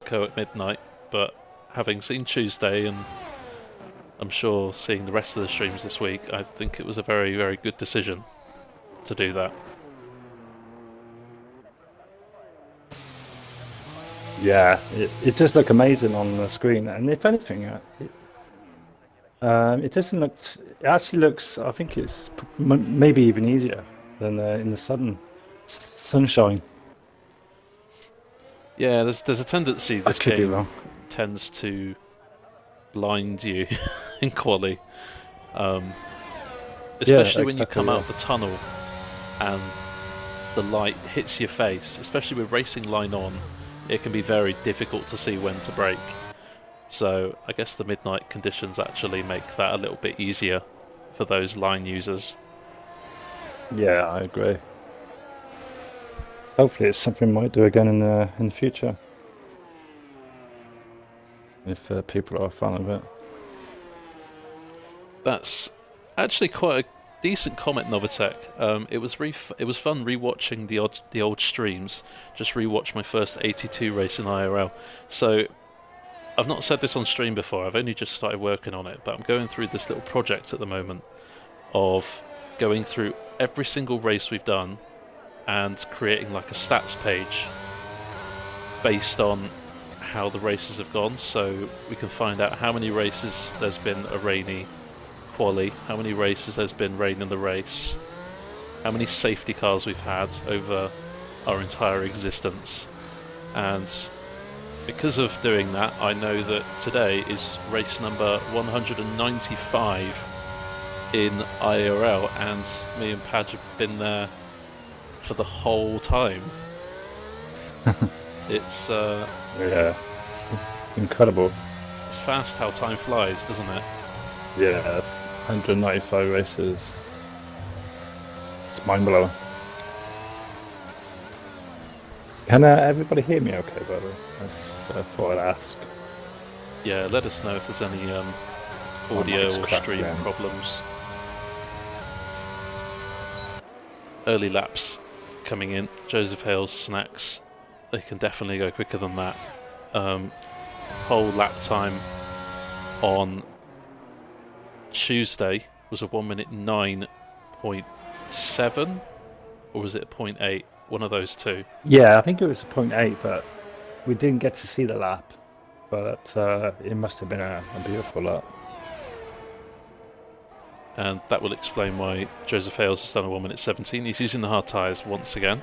Monaco at midnight, but having seen Tuesday and I'm sure seeing the rest of the streams this week, I think it was a very, very good decision to do that. Yeah, it does look amazing on the screen, and if anything, it doesn't look. It actually looks. I think it's maybe even easier than in the sunshine. Yeah, there's a tendency this game tends to blind you in quali, especially when you come out the tunnel and the light hits your face. Especially with racing line on, it can be very difficult to see when to brake. So I guess the midnight conditions actually make that a little bit easier for those line users. Yeah, I agree. Hopefully it's something we might do again in the future. If people are a fan of it. That's actually quite a decent comment, Novatech. It was fun rewatching the old streams. Just rewatched my first 82 race in IRL. So I've not said this on stream before. I've only just started working on it, but I'm going through this little project at the moment of going through every single race we've done and creating like a stats page based on how the races have gone, so we can find out how many races there's been a rainy quali, how many races there's been rain in the race, how many safety cars we've had over our entire existence. And because of doing that, I know that today is race number 195 in IIRL, and me and Padge have been there for the whole time. It's yeah, it's incredible. It's fast how time flies, doesn't it? Yeah, 195 races. It's mind blowing. Can everybody hear me okay, by the way? I thought I'd ask. Yeah, let us know if there's any audio or stream problems. Early laps coming in. Joseph Hale's snacks. They can definitely go quicker than that. Whole lap time on Tuesday was a 1 minute 9.7, or was it a 0.8? One of those two. Yeah, I think it was a 0.8, but we didn't get to see the lap. But it must have been a beautiful lap. And that will explain why Joseph Hales has done a 1 minute 17. He's using the hard tyres once again.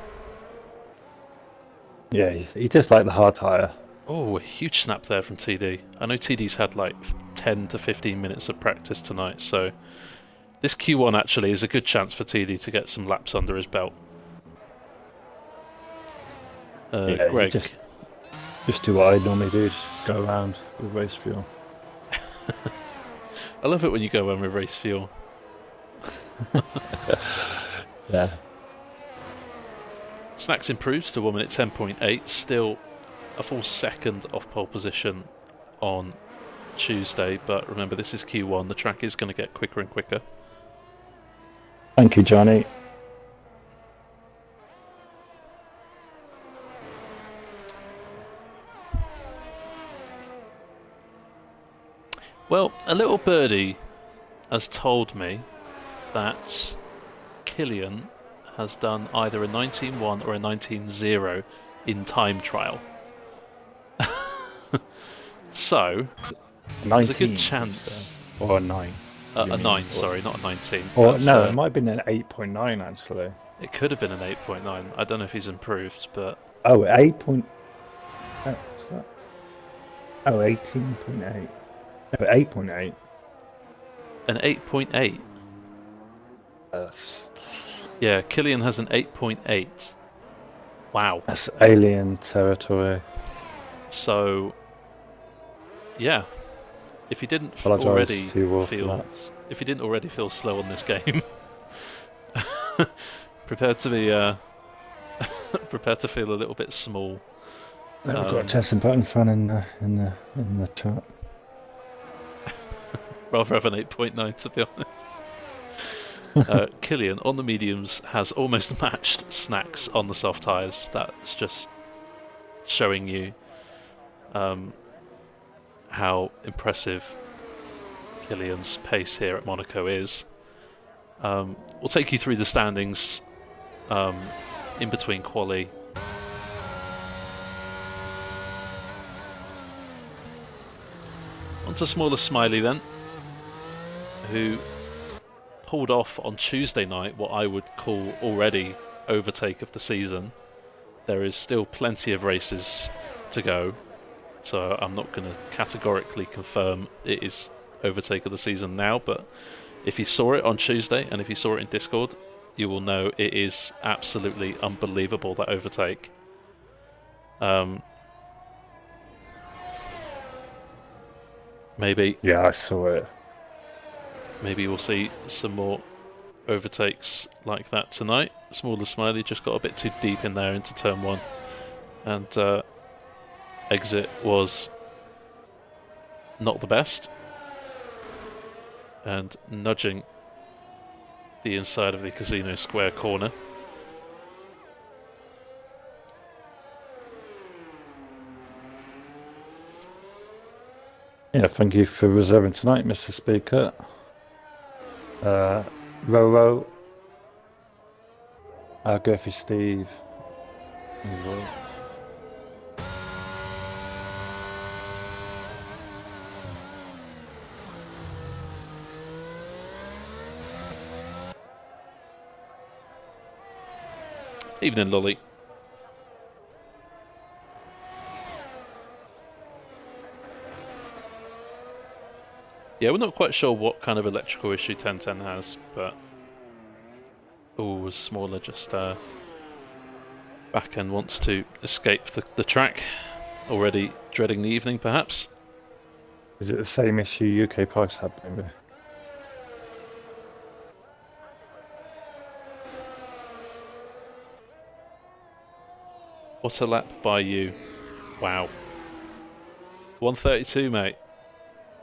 Yeah, he just liked the hard tyre. Oh, a huge snap there from TD. I know TD's had like 10 to 15 minutes of practice tonight, so this Q1 actually is a good chance for TD to get some laps under his belt. Yeah, Greg. Just do what I normally do, just go around with race fuel. I love it when you go around with race fuel. Yeah. Snacks improves to 1 minute 10.8, still a full second off pole position on Tuesday, but remember this is Q1, the track is going to get quicker and quicker. Thank you, Johnny. Well, a little birdie has told me that Killian has done either a 19.1 or a 19.0 in time trial. So, there's a good chance. Or a 9. A 9, sorry, not a 19. Or no, it might have been an 8.9 actually. It could have been an 8.9. I don't know if he's improved, but... Oh, 8. Oh, what's that? Oh, 18.8. No, 8.8. An 8.8? Yes. Yeah, Killian has an 8.8. Wow. That's alien territory. So, yeah. If he didn't already feel slow on this game, prepare to be prepare to feel a little bit small. We've got a Testing Button fan in the chat. Rather have an 8.9, to be honest. Killian on the mediums has almost matched Snacks on the soft tyres. That's just showing you how impressive Kilian's pace here at Monaco is. We'll take you through the standings in between quali. On to Smaller Smiley then, who pulled off on Tuesday night what I would call already overtake of the season. There is still plenty of races to go, so I'm not going to categorically confirm it is overtake of the season now, but if you saw it on Tuesday and if you saw it in Discord, you will know it is absolutely unbelievable, that overtake. Maybe. Yeah, I saw it. Maybe we'll see some more overtakes like that tonight. Smaller Smiley just got a bit too deep in there into turn 1, and exit was not the best, and nudging the inside of the Casino Square corner. Yeah, thank you for reserving tonight, Mr. Speaker. Roro, Goofy Steve. Evening, Lolly. Yeah, we're not quite sure what kind of electrical issue 1010 has, but... Oh, Smaller just back end wants to escape the track. Already dreading the evening, perhaps. Is it the same issue UK Price had, maybe? What a lap by you. Wow. 132, mate.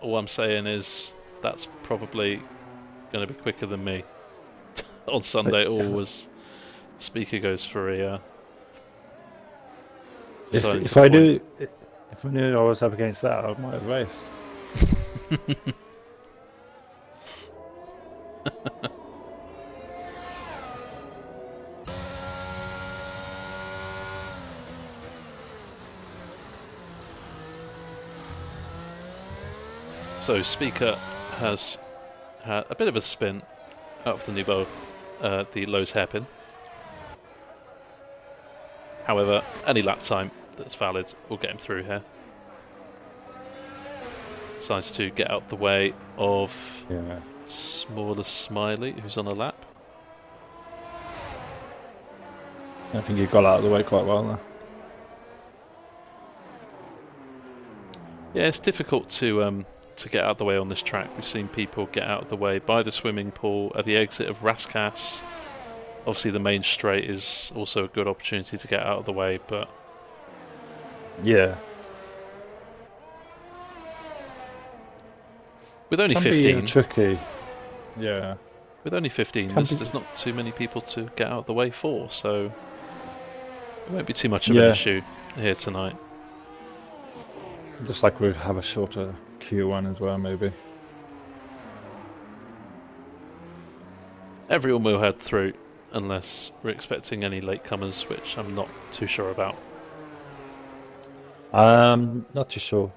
All I'm saying is that's probably going to be quicker than me. On Sunday, always speaker goes for a. If I knew I was up against that, I might have raced. So Speaker has had a bit of a spin out of the Nouveau, the Lowe's hairpin. However, any lap time that's valid will get him through here. Decides to get out the way of Smaller Smiley, who's on a lap. I think he got out of the way quite well there. Yeah, it's difficult to get out of the way on this track. We've seen people get out of the way by the swimming pool at the exit of Rascasse. Obviously the main straight is also a good opportunity to get out of the way, but... Yeah. With only Can 15... be tricky. Yeah. With only 15, there's not too many people to get out of the way for, so... It won't be too much of an issue here tonight. Just like we have a shorter Q1 as well, maybe. Everyone will head through, unless we're expecting any latecomers, which I'm not too sure about. Not too sure.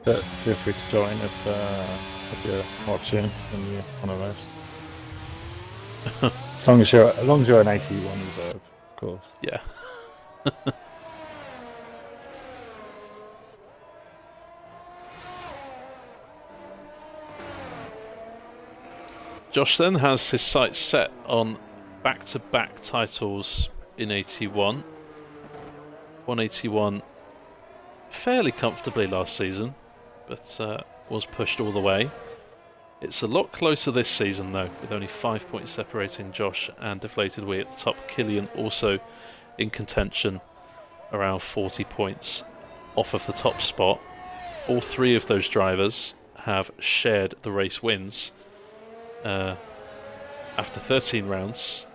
But feel free to join if you're watching and you want to rest. as long as you're an 81 reserve, of course. Yeah. Josh then has his sights set on back-to-back titles in 81. 181 fairly comfortably last season, but was pushed all the way. It's a lot closer this season though, with only 5 points separating Josh and Deflated Wee at the top. Kilian also in contention, around 40 points off of the top spot. All three of those drivers have shared the race wins. After 13 rounds,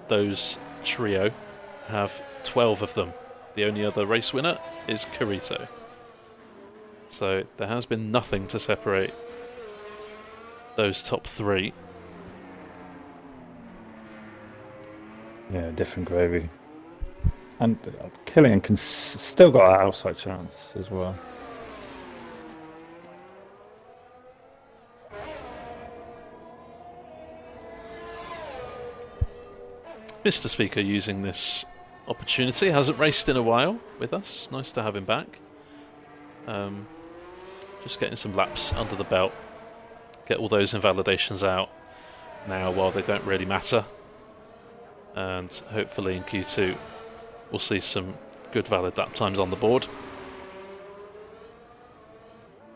those trio have 12 of them. The only other race winner is Carito. So there has been nothing to separate those top 3. Yeah, different gravy. And Killian can still got an outside chance as well. Mr. Speaker using this opportunity. Hasn't raced in a while with us. Nice to have him back. Just getting some laps under the belt. Get all those invalidations out now while they don't really matter. And hopefully in Q2 we'll see some good valid lap times on the board.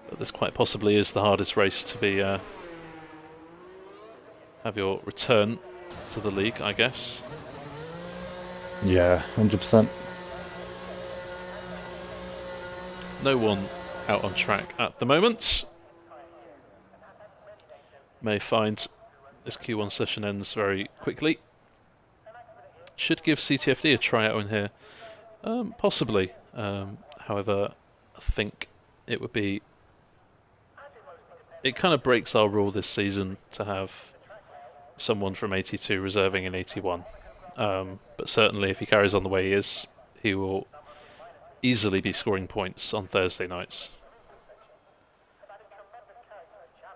But this quite possibly is the hardest race to be have your return to the league, I guess. Yeah, 100%. No one out on track at the moment. May find this Q1 session ends very quickly. Should give CTFD a try out in here. Possibly. However, I think it would be... It kind of breaks our rule this season to have someone from 82 reserving in 81. But certainly if he carries on the way he is, he will easily be scoring points on Thursday nights.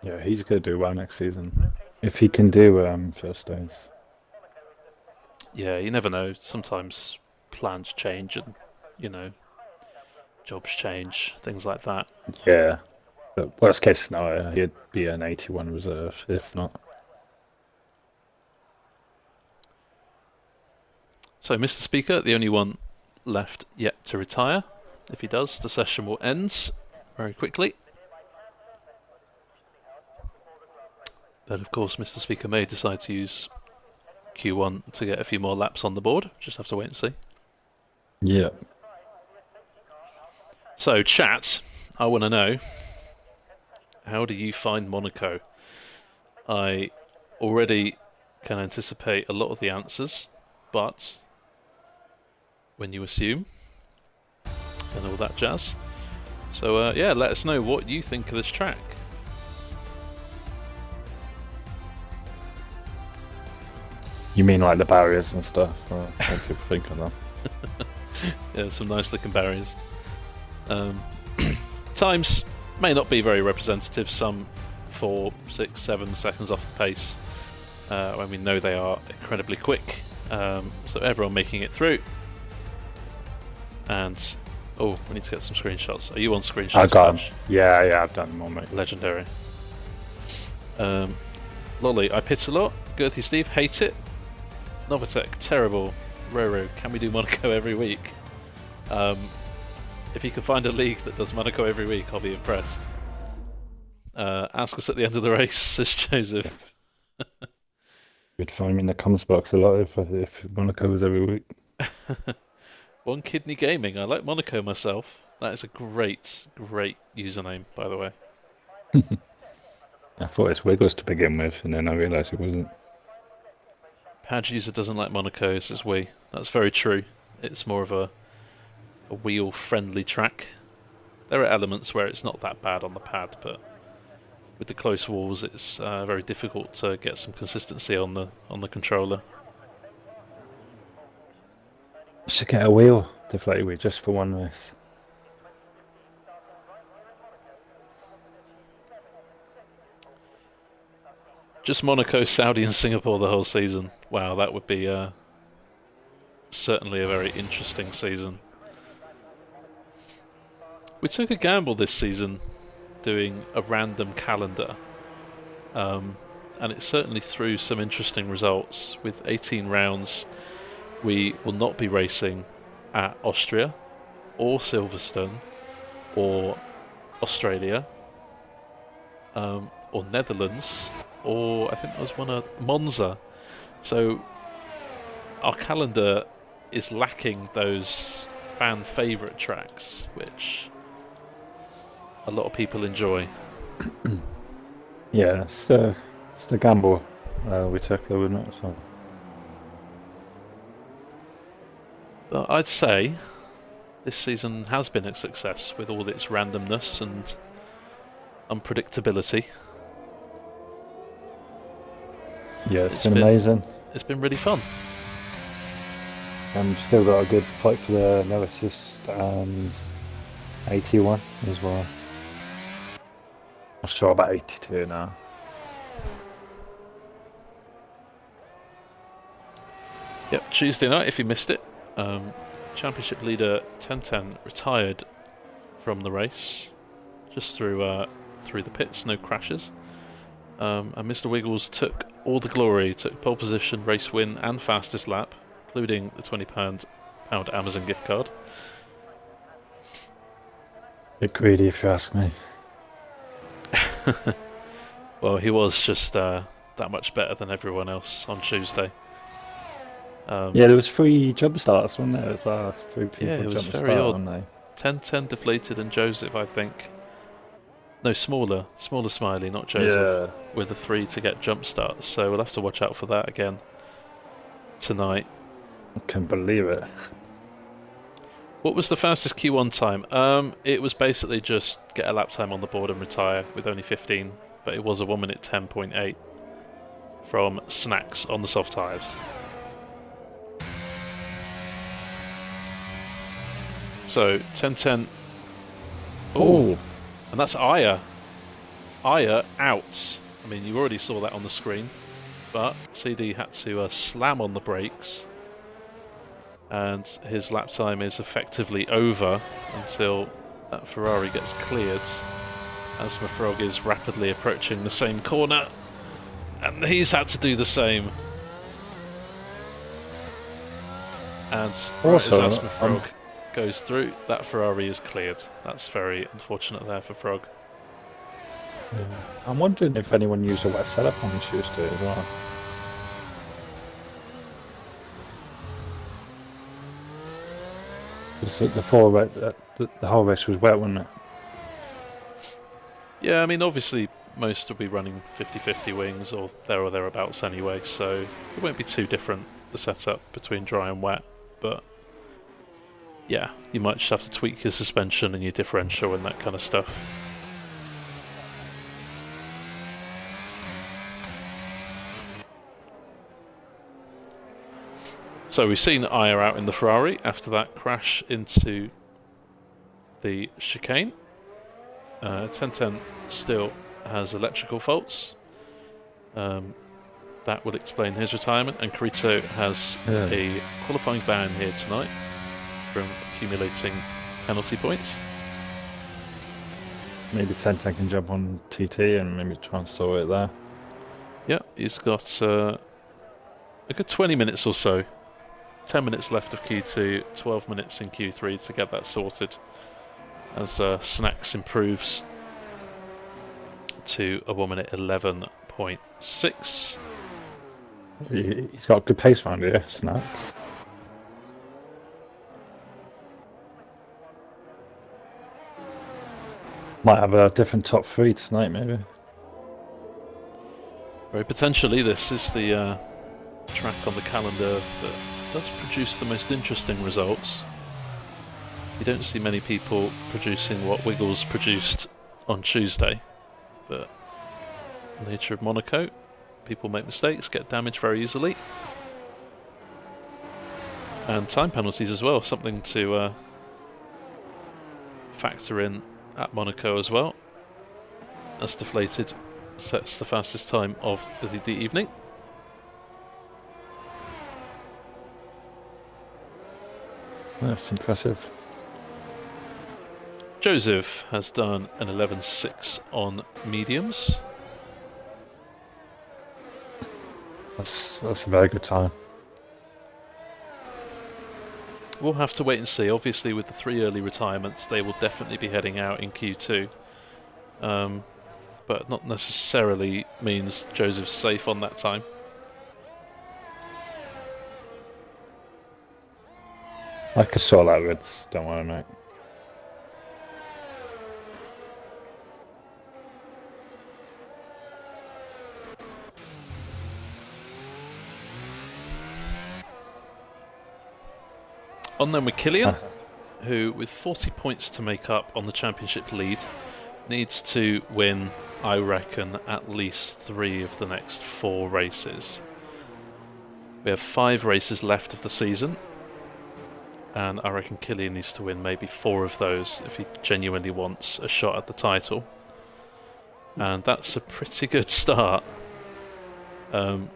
Yeah, he's going to do well next season. If he can do first days. Yeah, you never know. Sometimes plans change and, you know, jobs change, things like that. Yeah. But worst case scenario, he'd be an 81 reserve, if not. So, Mr. Speaker, the only one left yet to retire. If he does, the session will end very quickly. But of course, Mr. Speaker may decide to use Q1 to get a few more laps on the board. Just have to wait and see. Yeah. So, chat, I want to know, how do you find Monaco? I already can anticipate a lot of the answers, but when you assume and all that jazz. So, yeah, let us know what you think of this track. You mean like the barriers and stuff? What people think of them? Yeah, some nice looking barriers. Times may not be very representative, some 4, 6, 7 seconds off the pace, when we know they are incredibly quick. So everyone making it through. And, oh, we need to get some screenshots. Are you on screenshots? I got them. Yeah, I've done them on mate. Legendary. Lolly, I pit a lot. Girthy Steve, hate it. Novatech, terrible. Roro, can we do Monaco every week? If you can find a league that does Monaco every week, I'll be impressed. Ask us at the end of the race, says Joseph. You'd find me in the comments box a lot if Monaco was every week. One Kidney Gaming, I like Monaco myself. That is a great, great username, by the way. I thought it's Wiggles to begin with, and then I realised it wasn't. Pad user doesn't like Monaco, says we. That's very true. It's more of a wheel-friendly track. There are elements where it's not that bad on the pad, but with the close walls, it's very difficult to get some consistency on the controller. Should get a wheel deflated with just for one race. Just Monaco, Saudi and Singapore the whole season. Wow, that would be certainly a very interesting season. We took a gamble this season doing a random calendar, and it certainly threw some interesting results. With 18 rounds, we will not be racing at Austria or Silverstone or Australia or Netherlands, or I think there was one other, Monza. So our calendar is lacking those fan favourite tracks, which a lot of people enjoy. Yeah, it's a gamble we took, though, wouldn't it? So. But I'd say this season has been a success with all its randomness and unpredictability. Yeah, it's been amazing. It's been really fun. And still got a good fight for the no assist and 81 as well. I'm sure about 82 now. Yep, Tuesday night, if you missed it, championship leader 1010 retired from the race just through the pits, no crashes. And Mr. Wiggles took all the glory, took pole position, race win, and fastest lap, including the £20 Amazon gift card. Bit greedy, if you ask me. Well, he was just that much better than everyone else on Tuesday. Yeah, there was 3 jump starts, wasn't there, as well? 3 people Yeah, it was jump very start, odd. weren't they? 1010 deflated and Joseph, I think. No, smaller Smiley, not Joseph, with the 3 to get jump starts. So we'll have to watch out for that again tonight. I can't believe it. What was the fastest Q1 time? It was basically just get a lap time on the board and retire with only 15, but it was a 1 minute 10.8 from Snacks on the soft tyres. So 1010. Oh, And that's Aya. Aya out. I mean, you already saw that on the screen, but CD had to slam on the brakes, and his lap time is effectively over until that Ferrari gets cleared. Asma Frog is rapidly approaching the same corner, and he's had to do the same. And right as Asma Frog goes through, that Ferrari is cleared. That's very unfortunate there for Frog. yeah. I'm wondering if anyone used a wet setup on Tuesday as well. The whole race was wet, wasn't it? Yeah, I mean, obviously, most will be running 50-50 wings or thereabouts anyway, so it won't be too different, the setup between dry and wet, but yeah, you might just have to tweak your suspension and your differential and that kind of stuff. So we've seen Aya out in the Ferrari after that crash into the chicane. 1010 still has electrical faults. That will explain his retirement, and Carito has a qualifying ban here tonight from accumulating penalty points. Maybe 1010 can jump on TT and maybe try and sort it there. Yeah, he's got a good 20 minutes or so. 10 minutes left of Q2, 12 minutes in Q3 to get that sorted, as Snacks improves to a 1 minute 11.6. He's got a good pace round here, Snacks. Might have a different top 3 tonight, maybe. Very potentially, this is the track on the calendar that does produce the most interesting results. You don't see many people producing what Wiggles produced on Tuesday, but the nature of Monaco, people make mistakes, get damaged very easily. And time penalties as well, something to factor in at Monaco as well. As deflated sets the fastest time of the evening. That's impressive. Joseph has done an 11.6 on mediums. That's a very good time. We'll have to wait and see. Obviously, with the 3 early retirements, they will definitely be heading out in Q2. But not necessarily means Joseph's safe on that time. I can sort that with, don't worry, mate. On then with Killian, who, with 40 points to make up on the championship lead, needs to win, I reckon, at least 3 of the next 4 races. We have 5 races left of the season, and I reckon Killian needs to win maybe 4 of those if he genuinely wants a shot at the title. And that's a pretty good start to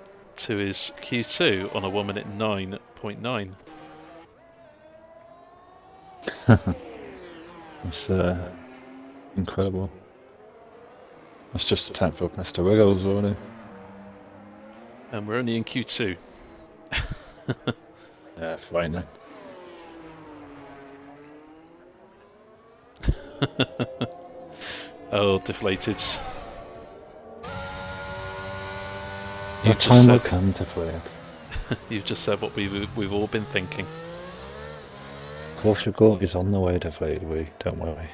his Q2 on a 1:09.9. It's incredible. That's just a 10th up Mr. Wiggles, wasn't it? And we're only in Q2. Yeah, frightening. Oh, deflated. The time will come to deflate. You've just said what we've all been thinking. Portugal is on the way to deflated, don't worry.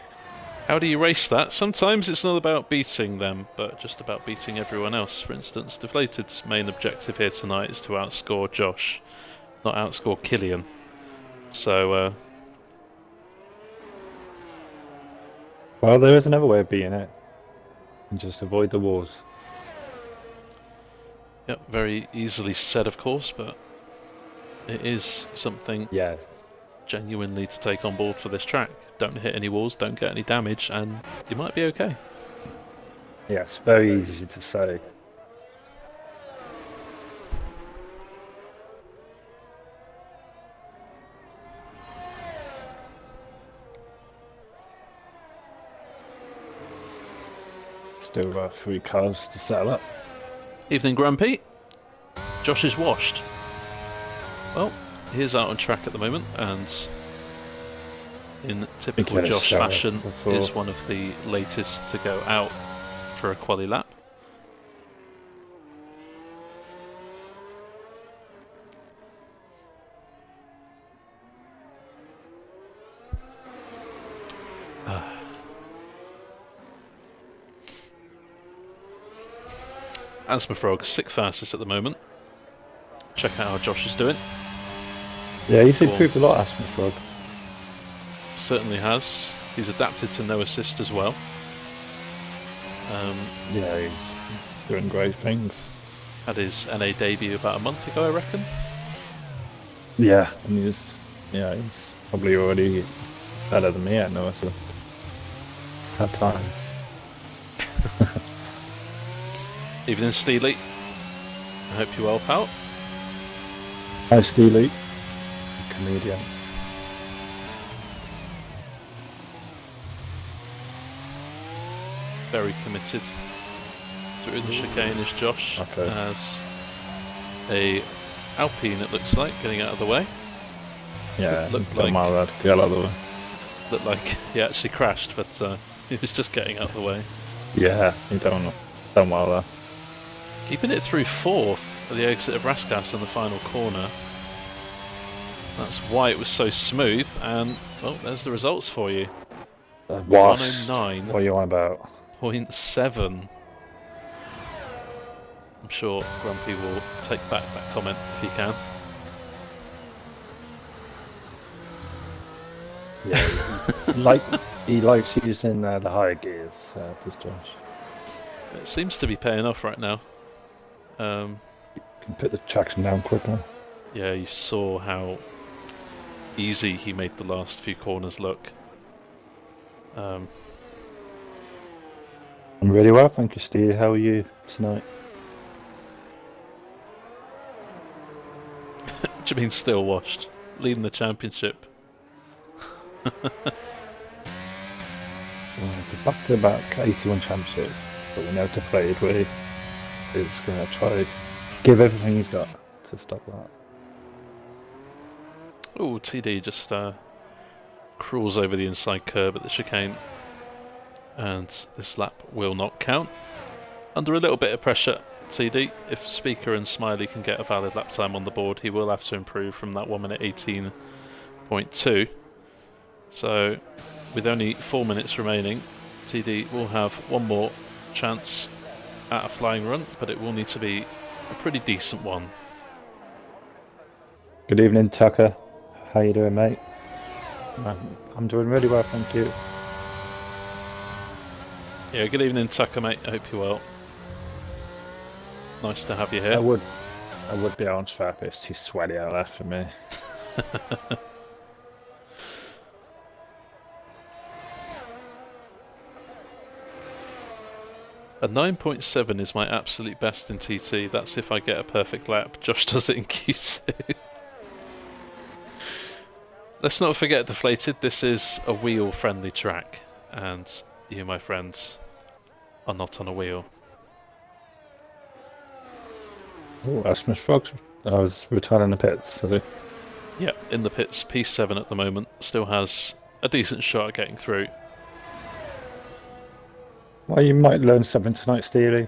How do you race that? Sometimes it's not about beating them, but just about beating everyone else. For instance, Deflated's main objective here tonight is to outscore Josh, not outscore Killian. So, well, there is another way of beating it. And just avoid the wars. Yep, very easily said, of course, but it is something genuinely to take on board for this track. Don't hit any walls, don't get any damage, and you might be okay. Yeah, it's very easy to say. Still 3 cars to settle up. Evening, Grumpy. Josh is washed. Well, he is out on track at the moment, and in typical Josh fashion, is one of the latest to go out for a quali lap. Asmafrog, 6th fastest at the moment. Check out how Josh is doing. Yeah, he's improved a lot, Asmafrog. Certainly has. He's adapted to no assist as well. Yeah, he's doing great things. Had his NA debut about a month ago, I reckon. Yeah, and he's probably already better than me at no assist. It's that time. Evening, Steely. I hope you're well, pal. Hi, Steely. Comedian. Very committed through the chicane is Josh. Okay. As a Alpine, it looks like, getting out of the way. Yeah, looked like get out of the way. Looked like he actually crashed, but he was just getting out of the way. Yeah, he done well there. Keeping it through 4th at the exit of Raskas in the final corner. That's why it was so smooth, and, well, there's the results for you. 109. What are you on about? 0.7. I'm sure Grumpy will take back that comment if he can. Yeah, he likes using the higher gears, does Josh. It seems to be paying off right now. You can put the traction down quicker. Yeah, you saw how easy he made the last few corners look. I'm really well, thank you, Steve. How are you tonight? What do you mean still washed? Leading the championship. Back to back 81 championship, but we know Deflated Way is going to try give everything he's got to stop that. Oh, TD just crawls over the inside curb at the chicane, and this lap will not count. Under a little bit of pressure, TD. If Speaker and Smiley can get a valid lap time on the board, he will have to improve from that 1:18.2. So, with only 4 minutes remaining, TD will have one more chance at a flying run, but it will need to be a pretty decent one. Good evening, Tucker. How you doing, mate? I'm doing really well, thank you. Yeah, good evening, Tucker, mate. I hope you're well. Nice to have you here. I would be on strap, but it's too sweaty out there for me. A 9.7 is my absolute best in TT. That's if I get a perfect lap. Josh does it in Q2. Let's not forget, Deflated, this is a wheel-friendly track, and you, my friends, are not on a wheel. Oh, that's Miss Frogs. I was returning the pits, so Yeah, in the pits, P7 at the moment, still has a decent shot at getting through. well, you might learn something tonight, Steely.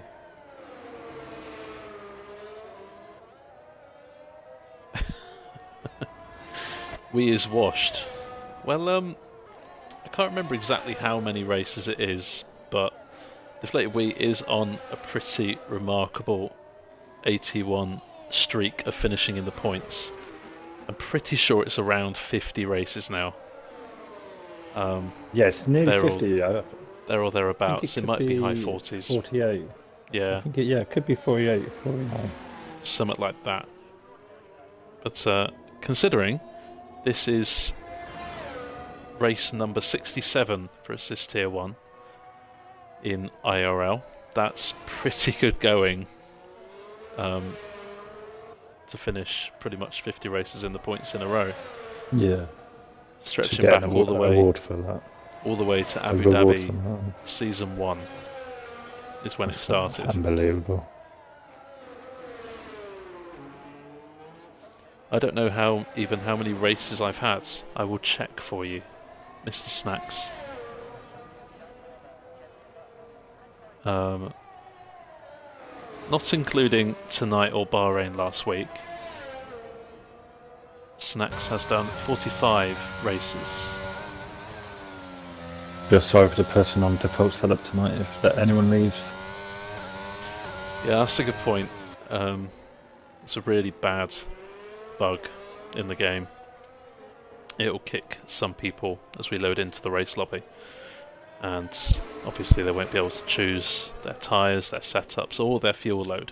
We is washed. Well, I can't remember exactly how many races it is, but Deflated Wii is on a pretty remarkable 81 streak of finishing in the points. I'm pretty sure it's around 50 races now. Yes, nearly they're 50. They're all thereabouts. It might be high 40s. 48. Yeah. I think it could be 48, 49. Something like that. But considering this is race number 67 for Assist Tier 1 in IRL, that's pretty good going to finish pretty much 50 races in the points in a row. Yeah. Stretching back all the way, award for that. all the way to Abu Dhabi Season 1 is when it started. Unbelievable. I don't know how many races I've had. I will check for you, Mr. Snacks. Not including tonight or Bahrain last week. Snacks has done 45 races. Just sorry for the person on default setup tonight if anyone leaves. Yeah, that's a good point. It's a really bad bug in the game. It'll kick some people as we load into the race lobby, and obviously they won't be able to choose their tyres, their setups, or their fuel load.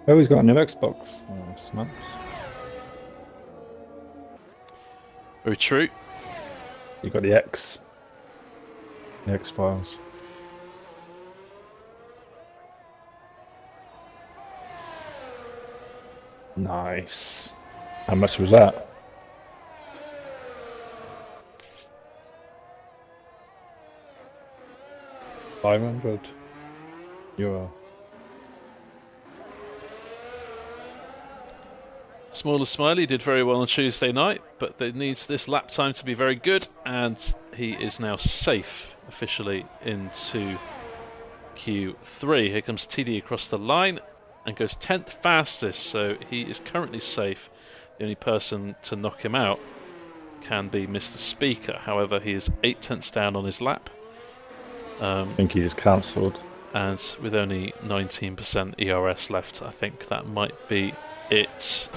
Oh, he's got a new Xbox. Oh, snaps. Very true. You got the X files. Nice. How much was that? €500. Smaller Smiley did very well on Tuesday night, but it needs this lap time to be very good, and he is now safe officially into Q3. Here comes TD across the line and goes 10th fastest, so he is currently safe. The only person to knock him out can be Mr. Speaker. However, he is 8/10ths down on his lap. I think he's cancelled. And with only 19% ERS left, I think that might be it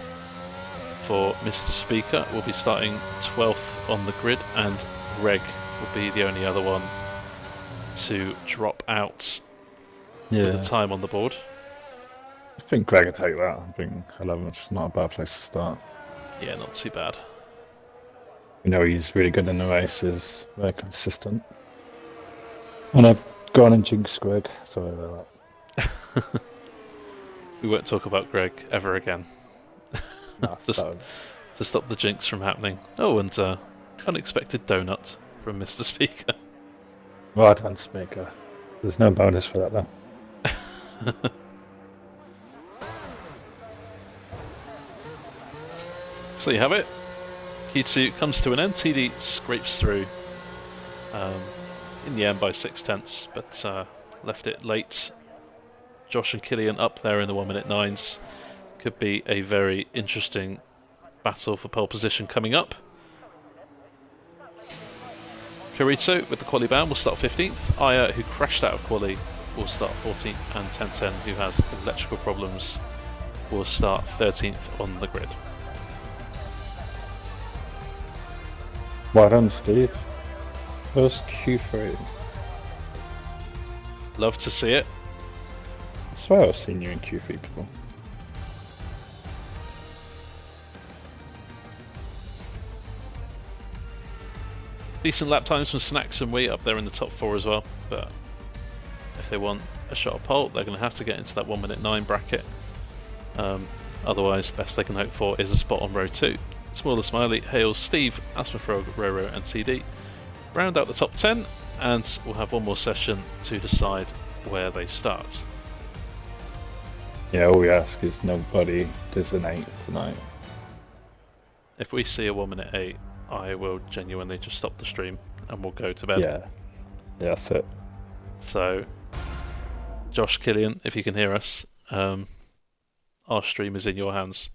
for Mr. Speaker. We'll be starting 12th on the grid, and Greg will be the only other one to drop out with a time on the board. I think Greg will take that. I think 11th is not a bad place to start. Yeah, not too bad. You know he's really good in the races, very consistent. And I've gone and jinxed Greg. Sorry about that. We won't talk about Greg ever again. No, to stop the jinx from happening. Oh, and unexpected donut from Mr. Speaker. Well done, Speaker. There's no bonus for that though. So you have it. Q2 comes to an end. TD scrapes through in the end by 6/10ths, but left it late. Josh and Killian up there in the 1-minute 9s. Could be a very interesting battle for pole position coming up. Carito with the quali ban will start 15th. Aya, who crashed out of quali, will start 14th, and 1010, who has electrical problems, will start 13th on the grid. Well done, Steve. First Q3. Love to see it. I swear I've seen you in Q3 before. Decent lap times from Snacks and Wheat up there in the top 4 as well, but if they want a shot of pole, they're going to have to get into that 1:09 bracket. Otherwise, best they can hope for is a spot on row 2. Smaller Smiley, Hales, Steve, Asmafrog, Roro and TD round out the top 10, and we'll have one more session to decide where they start. Yeah, all we ask is nobody does an 8 tonight. If we see a 1:08, I will genuinely just stop the stream and we'll go to bed. Yeah, that's it. So, Josh, Killian, if you can hear us, our stream is in your hands.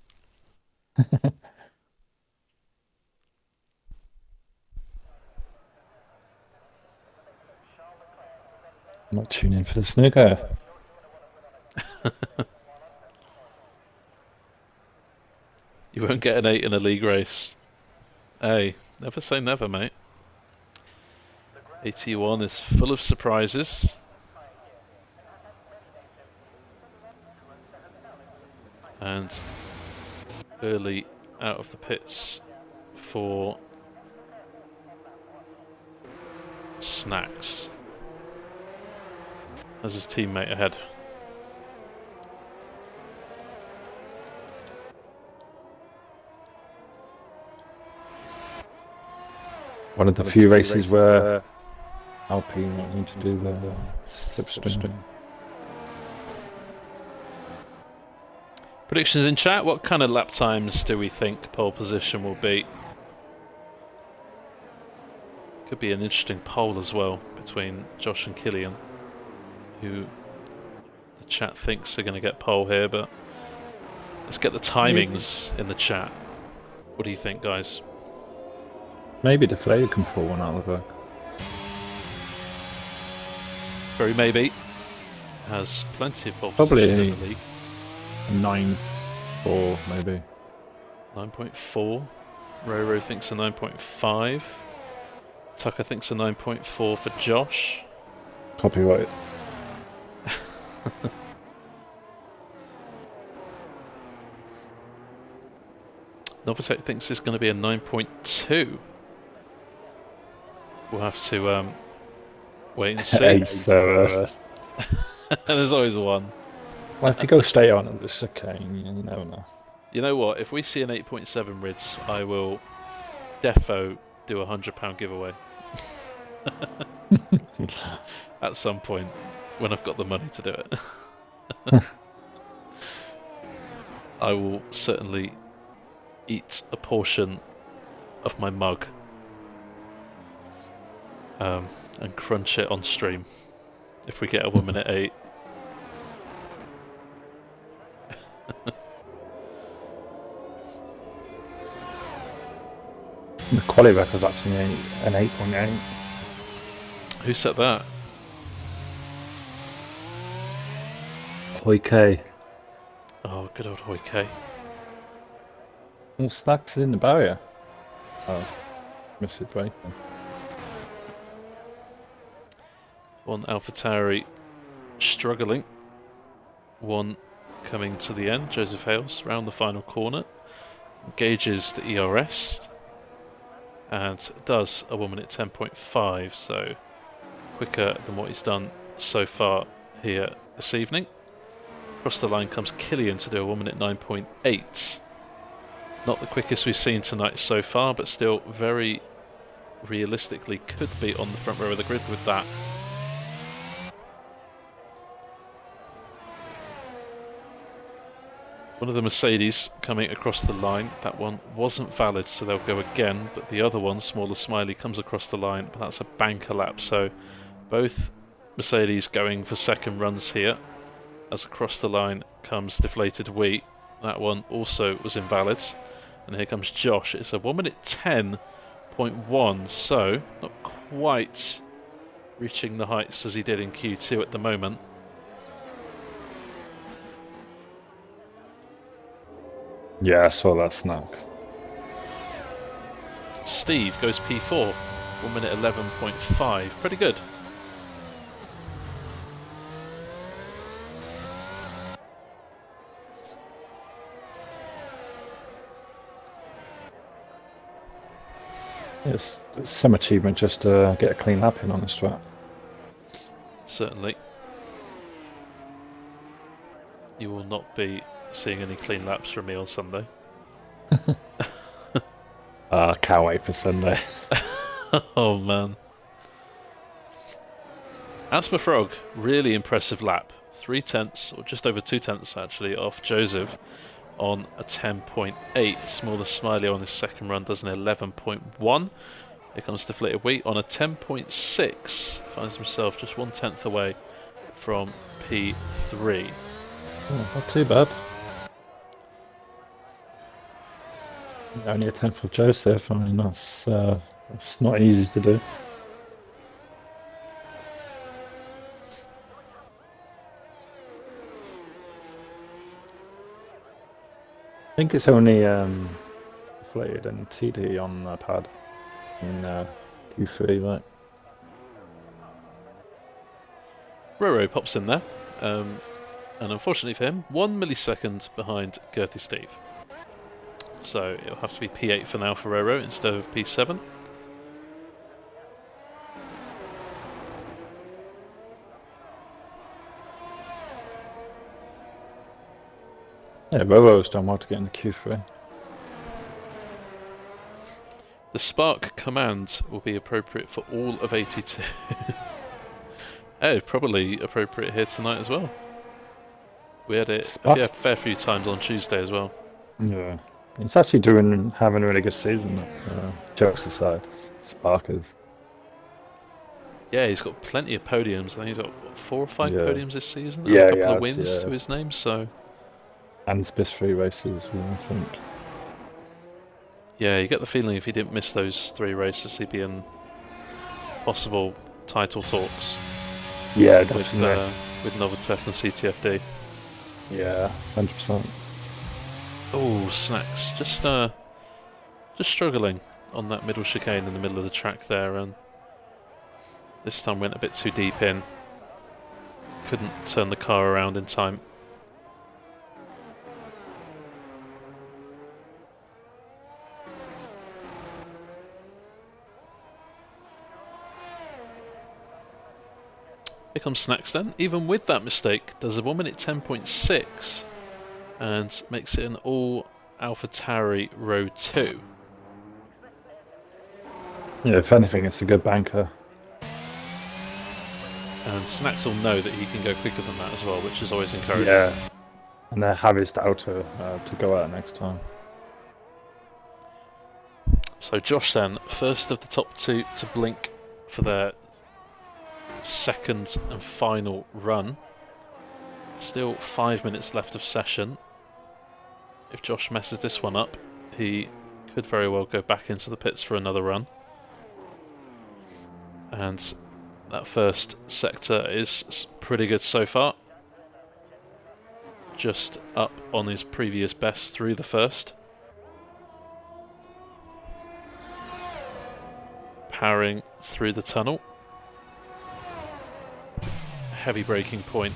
I'm not tuning in for the snooker. You won't get an 8 in a league race. Hey, never say never, mate. 81 is full of surprises. And early out of the pits for Snacks. There's his teammate ahead. One of the few races where Alpine won't need to do the slipstream. Predictions in chat, what kind of lap times do we think pole position will be? Could be an interesting poll as well between Josh and Killian, who the chat thinks are going to get pole here, but let's get the timings in the chat. What do you think, guys? Maybe Deflated can pull one out of the bag. Very maybe. Has plenty of pole Probably positions in the league. 9.4 maybe. 9.4. Roro thinks a 9.5. Tucker thinks a 9.4 for Josh. Copyright. Novotech thinks it's going to be a 9.2. We'll have to wait and see. And there's always one. Well, if you go straight on at the chicane, you never know. You know what? If we see an 8.7 Rids, I will defo do a £100 giveaway. At some point, when I've got the money to do it. I will certainly eat a portion of my mug and crunch it on stream if we get a 1:08. The quality record's actually an 8.8. Who set that? Hoike. Oh, good old Hoike. Well, Snacks in the barrier. Oh, missed it right then. One AlphaTauri struggling. One coming to the end. Joseph Hales round the final corner. Engages the ERS. And does a 1 minute 10.5, so quicker than what he's done so far here this evening. Across the line comes Killian to do a 1 minute 9.8. Not the quickest we've seen tonight so far, but still very realistically could be on the front row of the grid with that. One of the Mercedes coming across the line, that one wasn't valid, so they'll go again, but the other one, Smaller Smiley, comes across the line, but that's a banker lap, so both Mercedes going for second runs here. As across the line comes Deflated Wheat, that one also was invalid. And here comes Josh, it's a 1 minute 10.1, so not quite reaching the heights as he did in Q2 at the moment. Yeah, I saw that Snacks. Steve goes P4, 1 minute 11.5. Pretty good. It's some achievement just to get a clean lap in on this track. Certainly. You will not be seeing any clean laps from me on Sunday. Can't wait for Sunday. Oh man. Asthma Frog, really impressive lap. 3/10, or just over 2/10 actually, off Joseph on a 10.8. Smaller Smiley on his second run does an 11.1. Here comes Deflated Wheat on a 10.6. Finds himself just 1/10 away from P3. Oh, not too bad. Only a 10th of Joseph. I mean, that's not easy to do. I think it's only Deflated and TD on the pad in Q3, right? Roro pops in there, and unfortunately for him, 1 millisecond behind Girthy Steve. So it'll have to be P8 for now for Roro instead of P7. Yeah, Roro's done well to get into Q3. The Spark command will be appropriate for all of 82. Oh, probably appropriate here tonight as well. We had it a fair few times on Tuesday as well. Yeah, he's actually having a really good season. Jokes aside, Spark is. Yeah, he's got plenty of podiums. I think he's got what, 4 or 5 podiums this season. And Yeah, a couple of wins to his name. So. And Spiss 3 races, I think. Yeah, you get the feeling if he didn't miss those 3 races, he'd be in possible title talks. Yeah, definitely. With Novatech and CTFD. Yeah, 100%. Oh, Snacks. Just struggling on that middle chicane in the middle of the track there, and this time went a bit too deep in. Couldn't turn the car around in time. Here comes Snacks then. Even with that mistake, does a 1 minute 10.6 and makes it an all AlphaTauri row 2. Yeah, if anything, it's a good banker. And Snacks will know that he can go quicker than that as well, which is always encouraging. Yeah, and they have his auto to go out next time. So Josh then, first of the top 2 to blink for their second and final run. Still 5 minutes left of session. If Josh messes this one up, he could very well go back into the pits for another run. And that first sector is pretty good so far. Just up on his previous best through the first. Powering through the tunnel. Heavy braking point.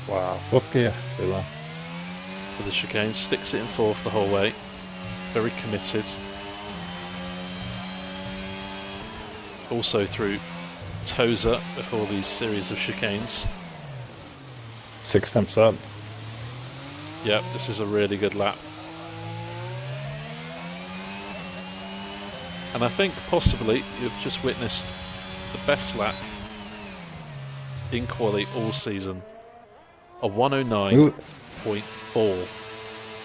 Wow, 4th gear. For the chicane, sticks it in 4th the whole way. Very committed. Also through Toza before these series of chicanes. 6 temps up. Yep, this is a really good lap. And I think possibly you've just witnessed the best lap in quali all season. A 109.4.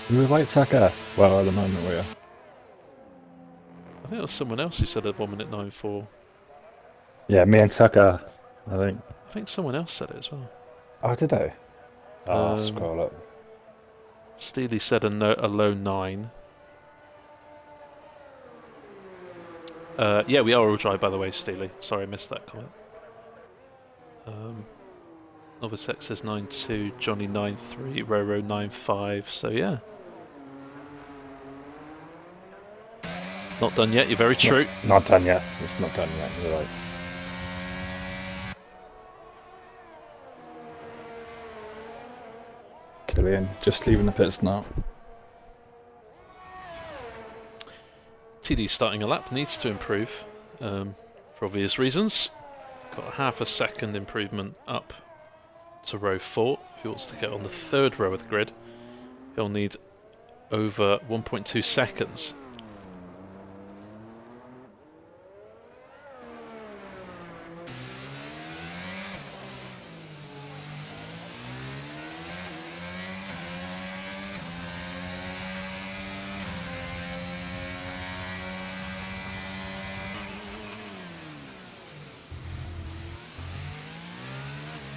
Who like Tucker? Well, at the moment we are. I think it was someone else who said a 1 minute 9.4. Yeah, me and Tucker, I think. I think someone else said it as well. Oh, did they? I'll scroll up. Steely said a low 9. Yeah, we are all dry, by the way, Steely. Sorry, I missed that comment. Novatek says 9.2, Johnny 9.3, Roro 9.5, so yeah. Not done yet, you're very true. Not done yet. It's not done yet, you're right. Killian, just leaving the pits now. TD starting a lap, needs to improve for obvious reasons. Got a half a second improvement up to row 4. If he wants to get on the 3rd row of the grid, he'll need over 1.2 seconds.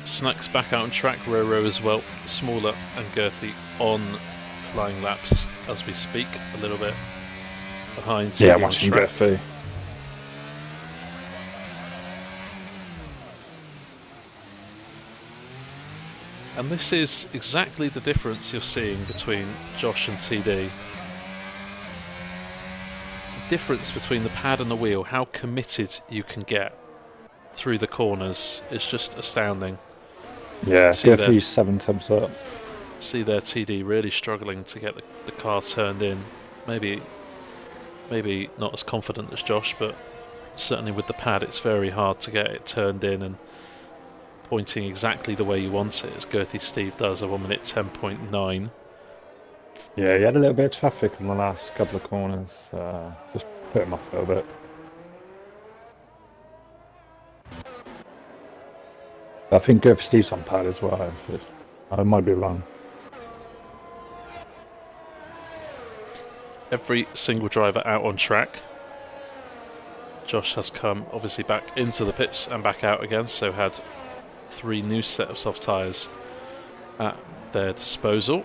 Snacks back out on track, row as well, smaller and girthy on flying laps as we speak, a little bit behind TD on watching track. girthy. And this is exactly the difference you're seeing between Josh and TD. The difference between the pad and the wheel, how committed you can get through the corners is just astounding. Yeah, girthy's 7 times up. See there TD really struggling to get the car turned in. Maybe not as confident as Josh, but certainly with the pad it's very hard to get it turned in and pointing exactly the way you want it, as Girthy Steve does, a 1 minute 10.9. Yeah, he had a little bit of traffic in the last couple of corners, just put him off a little bit. I think Girthy Steve's on pad as well. I might be wrong. Every single driver out on track. Josh has come obviously back into the pits and back out again, so had 3 new set of soft tyres at their disposal.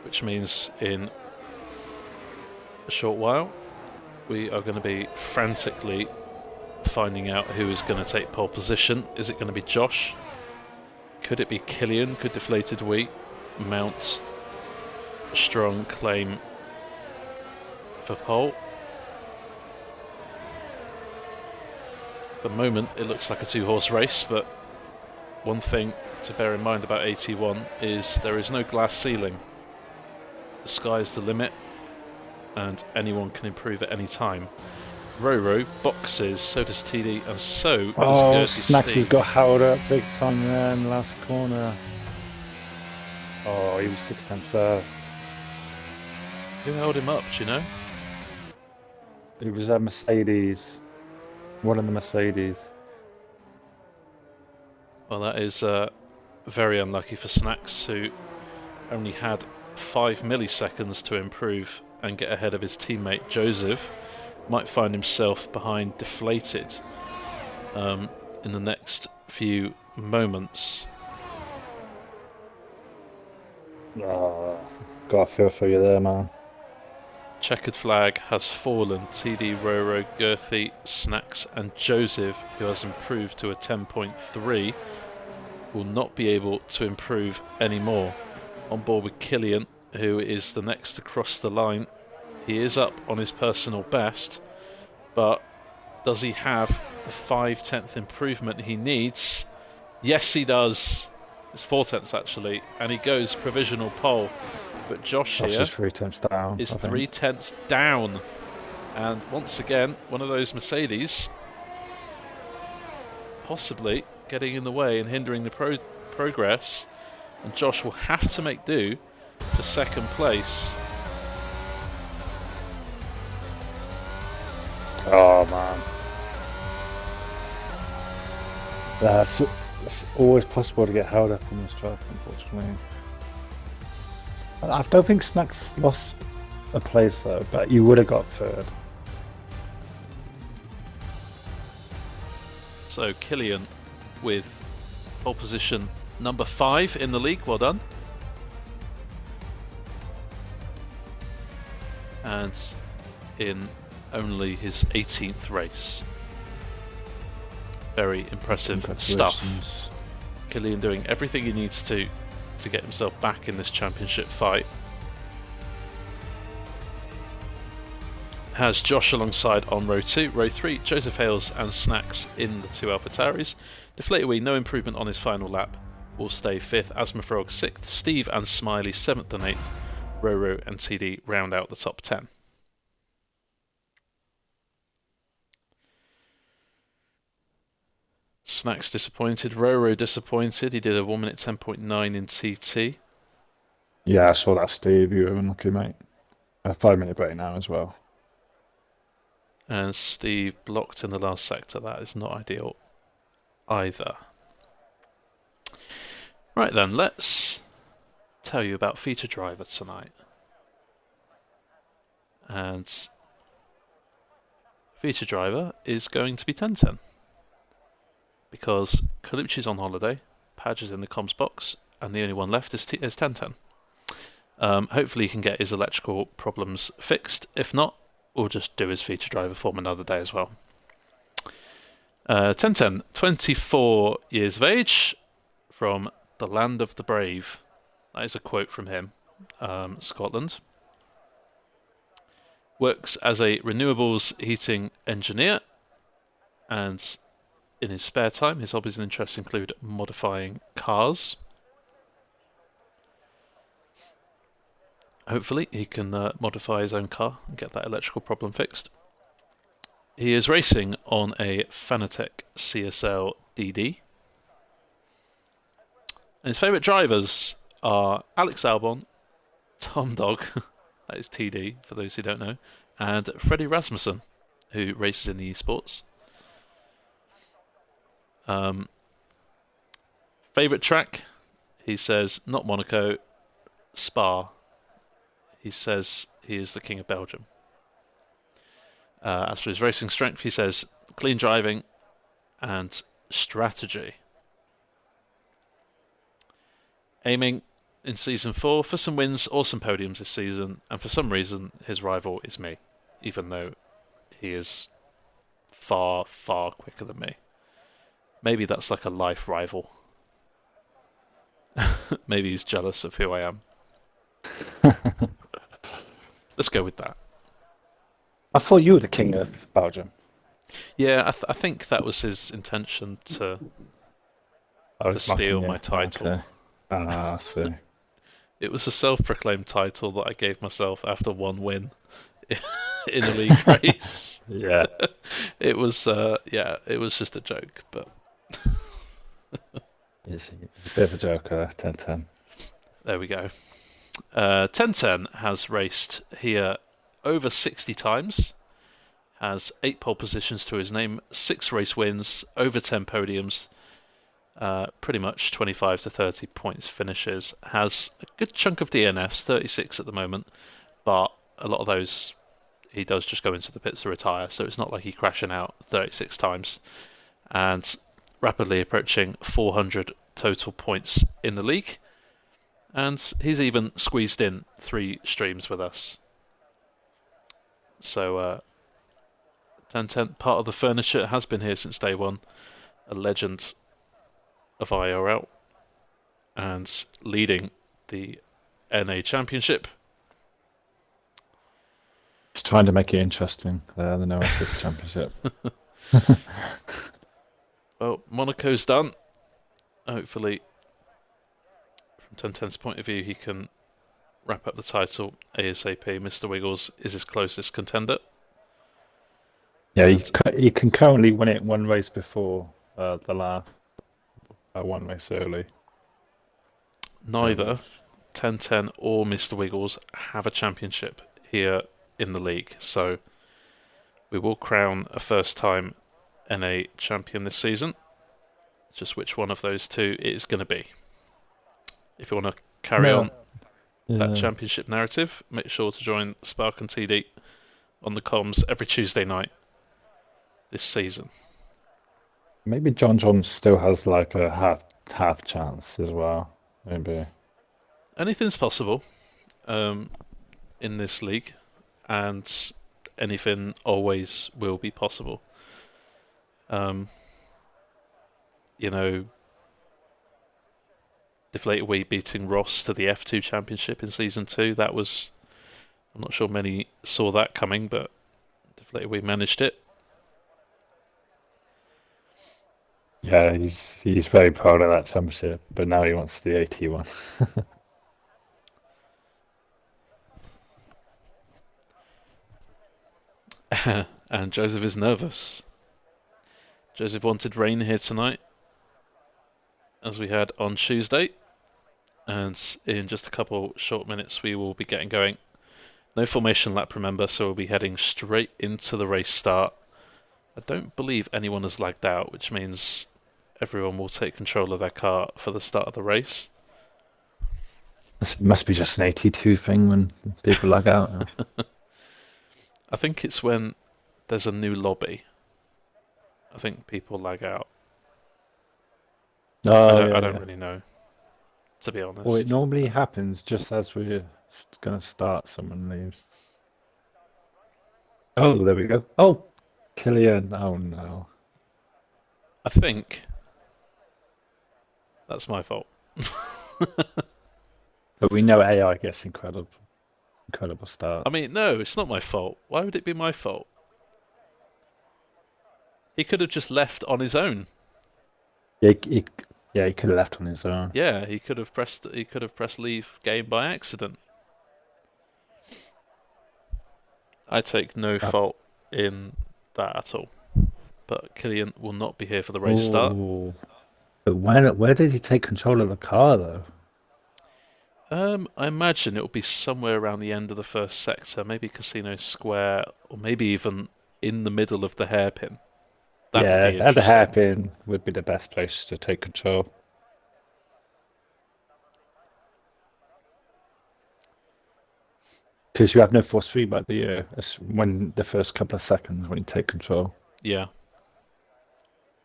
Which means in a short while we are going to be frantically finding out who is going to take pole position. Is it going to be Josh? Could it be Killian? Could Deflated Wheat mount a strong claim for pole? At the moment it looks like a 2-horse race, but one thing to bear in mind about AT1 is there is no glass ceiling. The sky's the limit and anyone can improve at any time. Roro boxes, so does TD, and so does Gertie Snacks Steve. has got held up big time there in the last corner. Oh, he was 6 times up. Who held him up, do you know? It was a Mercedes. One of the Mercedes. Well, that is very unlucky for Snacks, who only had 5 milliseconds to improve and get ahead of his teammate Joseph. Might find himself behind Deflated in the next few moments. Oh, got a feel for you there, man. Checkered flag has fallen. TD, Roro, Girthy, Snacks and Joseph, who has improved to a 10.3, will not be able to improve anymore. On board with Killian, who is the next to cross the line. He is up on his personal best, but does he have the 5/10 improvement he needs? Yes, he does. It's 4/10 actually, and he goes provisional pole. But Josh here is 3 times down. is 3/10 down, and once again, one of those Mercedes possibly getting in the way and hindering the progress, and Josh will have to make do for 2nd place. Oh man, it's always possible to get held up on this track, unfortunately. I don't think Snacks lost a place though, but you would have got 3rd. So Killian with pole position number 5 in the league, well done. And in only his 18th race. Very impressive stuff. Killian doing everything he needs to to get himself back in this championship fight. Has Josh alongside on row 2. Row 3, Joseph Hales and Snacks in the 2 AlphaTauris. Deflatorwee, no improvement on his final lap, will stay 5th. Asmafrog 6th. Steve and Smiley 7th and 8th. Roro and TD round out the top 10. Snacks disappointed. Roro disappointed. He did a 1 minute 10.9 in TT. Yeah, I saw that, Steve. You were unlucky, mate. A 5-minute break now as well. And Steve blocked in the last sector. That is not ideal either. Right then, let's tell you about Feature Driver tonight. And Feature Driver is going to be 10-10. Because Colucci's on holiday, Padge is in the comms box, and the only one left is 10-10. Hopefully he can get his electrical problems fixed. If not, we'll just do his Feature Driver form another day as well. 10-10, 24 years of age, from the land of the brave. That is a quote from him, Scotland. Works as a renewables heating engineer, and in his spare time, his hobbies and interests include modifying cars. Hopefully, he can modify his own car and get that electrical problem fixed. He is racing on a Fanatec CSL DD. And his favourite drivers are Alex Albon, Tom Dog, that is TD for those who don't know, and Freddie Rasmussen, who races in the esports. Favourite track? He says not Monaco, Spa. He says he is the king of Belgium. As for his racing strength, he says clean driving and strategy. Aiming in Season 4 for some wins or some podiums this season, and for some reason his rival is me, even though he is far, far quicker than me. Maybe that's like a life rival. Maybe he's jealous of who I am. Let's go with that. I thought you were the king of Belgium. Yeah, I think that was his intention to steal my title. Okay. Ah, I see. It was a self-proclaimed title that I gave myself after one win in a league race. Yeah. It was it was just a joke, but He's a bit of a joker, 10-10. there we go. 10-10 has raced here over 60 times, has 8 pole positions to his name, 6 race wins, over 10 podiums, pretty much 25 to 30 points finishes, has a good chunk of DNFs, 36 at the moment, but a lot of those he does just go into the pits to retire, so it's not like he's crashing out 36 times, and rapidly approaching 400 total points in the league. And he's even squeezed in 3 streams with us. So, 1010, part of the furniture, has been here since day one. A legend of IIRL. And leading the NA Championship. Just trying to make it interesting, the No Assist Championship. Well, Monaco's done. Hopefully, from 1010's point of view, he can wrap up the title ASAP. Mr. Wiggles is his closest contender. Yeah, he can currently win it one race before the last, one race early. Neither 1010 or Mr. Wiggles have a championship here in the league, so we will crown a first-time NA champion this season. Just which one of those two it is going to be. If you want to carry on that championship narrative, make sure to join Spark and TD on the comms every Tuesday night this season. Maybe John still has like a half chance as well. Maybe Anything's possible in this league, and anything always will be possible. You know, Deflated Wii beating Ross to the F2 Championship in Season 2. That was... I'm not sure many saw that coming, but Deflated Wii managed it. Yeah, he's very proud of that championship, but now he wants the AT one. And Joseph is nervous. Joseph wanted rain here tonight, as we had on Tuesday. And in just a couple short minutes, we will be getting going. No formation lap, remember, so we'll be heading straight into the race start. I don't believe anyone has lagged out, which means everyone will take control of their car for the start of the race. This must be just an AT2 thing when people lag out. I think it's when there's a new lobby. I think people lag out. I don't really know, to be honest. Well, it normally happens just as we're going to start, someone leaves. Oh, there we go. Oh, Killian. Oh, no. I think that's my fault. But we know AI gets incredible start. I mean, no, it's not my fault. Why would it be my fault? He could have just left on his own. Yeah, he could have left on his own. Yeah, he could have pressed leave game by accident. I take no fault in that at all. But Killian will not be here for the race start. But where did he take control of the car, though? I imagine it will be somewhere around the end of the first sector, maybe Casino Square, or maybe even in the middle of the hairpin. At the hairpin would be the best place to take control. Because you have no force feedback, do you? It's when the first couple of seconds when you take control. Yeah.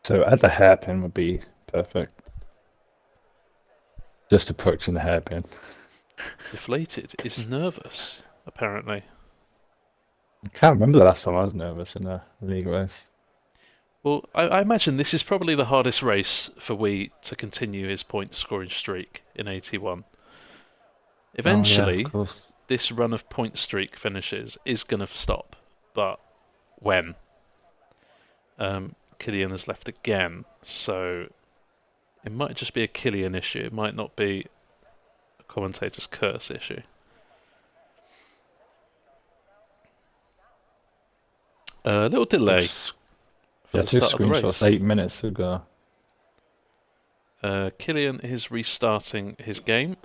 So at the hairpin would be perfect. Just approaching the hairpin. Deflated is nervous, apparently. I can't remember the last time I was nervous in a league race. Well, I imagine this is probably the hardest race for Wii to continue his point scoring streak in 81. Eventually, this run of point streak finishes is going to stop, but when? Killian has left again, so it might just be a Killian issue. It might not be a commentator's curse issue. A little delay. Yeah, two screenshots 8 minutes ago. Killian is restarting his game.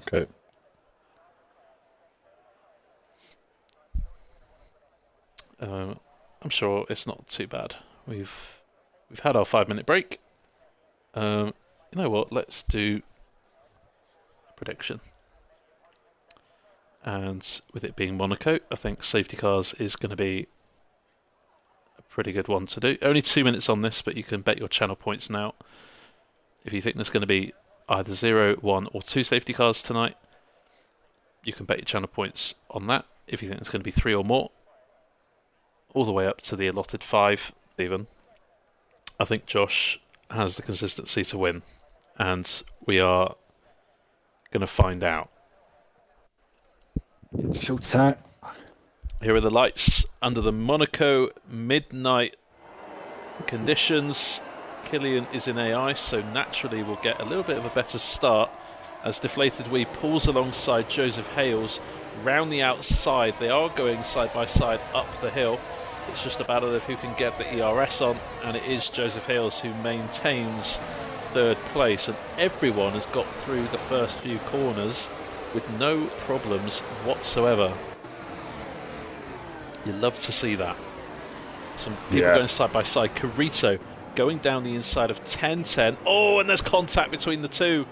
Okay. I'm sure it's not too bad. We've had our 5-minute break. You know what? Let's do a prediction. And with it being Monaco, I think safety cars is going to be a pretty good one to do. Only 2 minutes on this, but you can bet your channel points now. If you think there's going to be either 0, 1 or 2 safety cars tonight, you can bet your channel points on that. If you think there's going to be 3 or more, all the way up to the allotted 5 even, I think Josh has the consistency to win, and we are going to find out. Short out. Here are the lights under the Monaco midnight conditions. Killian is in AI, so naturally we'll get a little bit of a better start as Deflated Wii pulls alongside Joseph Hales round the outside. They are going side by side up the hill. It's just a battle of who can get the ERS on, and it is Joseph Hales who maintains third place, and everyone has got through the first few corners with no problems whatsoever. You love to see that. Some people going side by side. Carito going down the inside of 10-10. Oh, and there's contact between the two.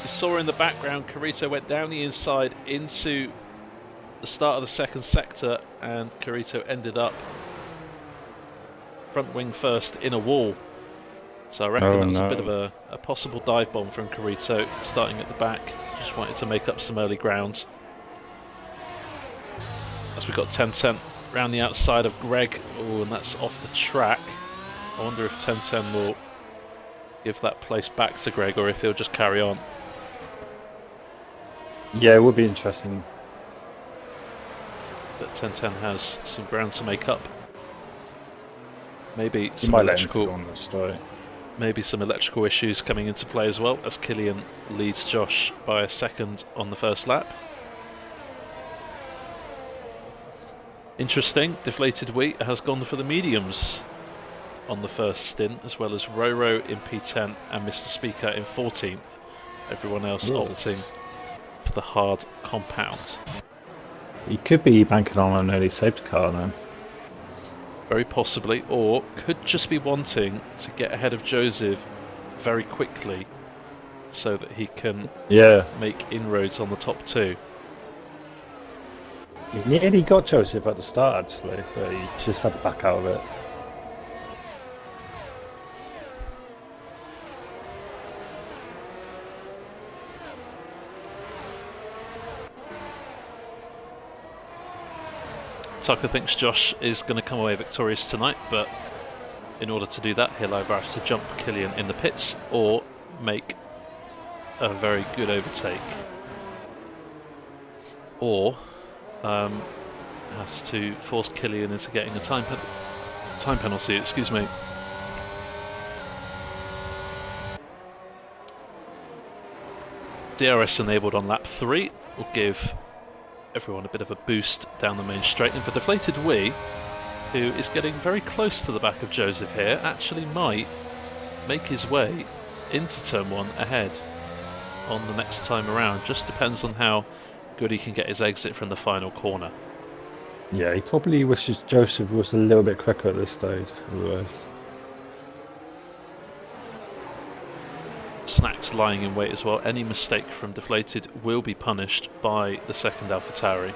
You saw in the background, Carito went down the inside into the start of the second sector, and Carito ended up front wing first in a wall. So I reckon that was a bit of a possible dive bomb from Carito, starting at the back. Just wanted to make up some early grounds. As we've got 10-10 round the outside of Greg. Oh, and that's off the track. I wonder if 10-10 will give that place back to Greg or if he'll just carry on. Yeah, it would be interesting. But 1010 has some ground to make up. Maybe You some might let him electrical, go on the straight. maybe some electrical issues coming into play as well, as Killian leads Josh by a second on the first lap. Interesting, Deflated Wheat has gone for the mediums on the first stint, as well as Roro in P10 and Mr. Speaker in 14th. Everyone else opting for the hard compound. He could be banking on an early safety car then. Very possibly, or could just be wanting to get ahead of Joseph very quickly so that he can make inroads on the top two. He nearly got Joseph at the start actually, but he just had to back out of it. Tucker thinks Josh is going to come away victorious tonight, but in order to do that, he'll either have to jump Killian in the pits or make a very good overtake, or has to force Killian into getting a time penalty. Excuse me. DRS enabled on lap 3 will give everyone a bit of a boost down the main straight, and for Deflated Wee, who is getting very close to the back of Joseph here, actually might make his way into turn 1 ahead on the next time around. Just depends on how good he can get his exit from the final corner. Yeah, he probably wishes Joseph was a little bit quicker at this stage, otherwise. Snacks lying in wait as well. Any mistake from Deflated will be punished by the second AlphaTauri.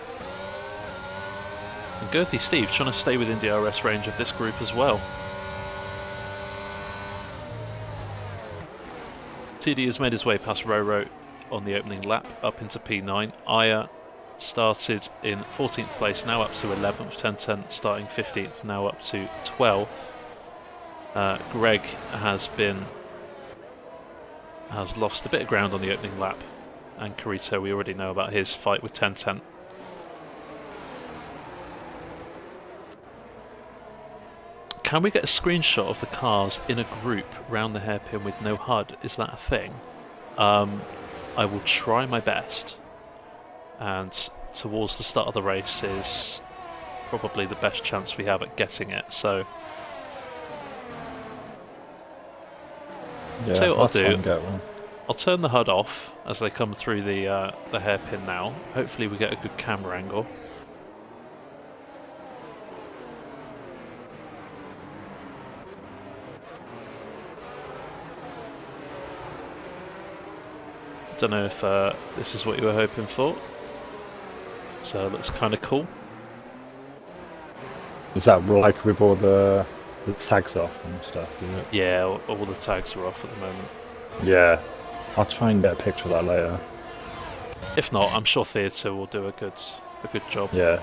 And Girthy Steve trying to stay within DRS range of this group as well. TD has made his way past Roro on the opening lap up into P9. Aya started in 14th place, now up to 11th. 1010 starting 15th, now up to 12th. Greg has lost a bit of ground on the opening lap, and Carito, we already know about his fight with 1010. Can we get a screenshot of the cars in a group round the hairpin with no HUD? Is that a thing? I will try my best, and towards the start of the race is probably the best chance we have at getting it, so Yeah, tell you what I'll do. get one. I'll turn the HUD off as they come through the hairpin now. Hopefully we get a good camera angle. Don't know if this is what you were hoping for. So it looks kind of cool. Is that like with all the tags off and stuff, is it? Yeah, all the tags are off at the moment. Yeah. I'll try and get a picture of that later. If not, I'm sure Theatre will do a good job. Yeah.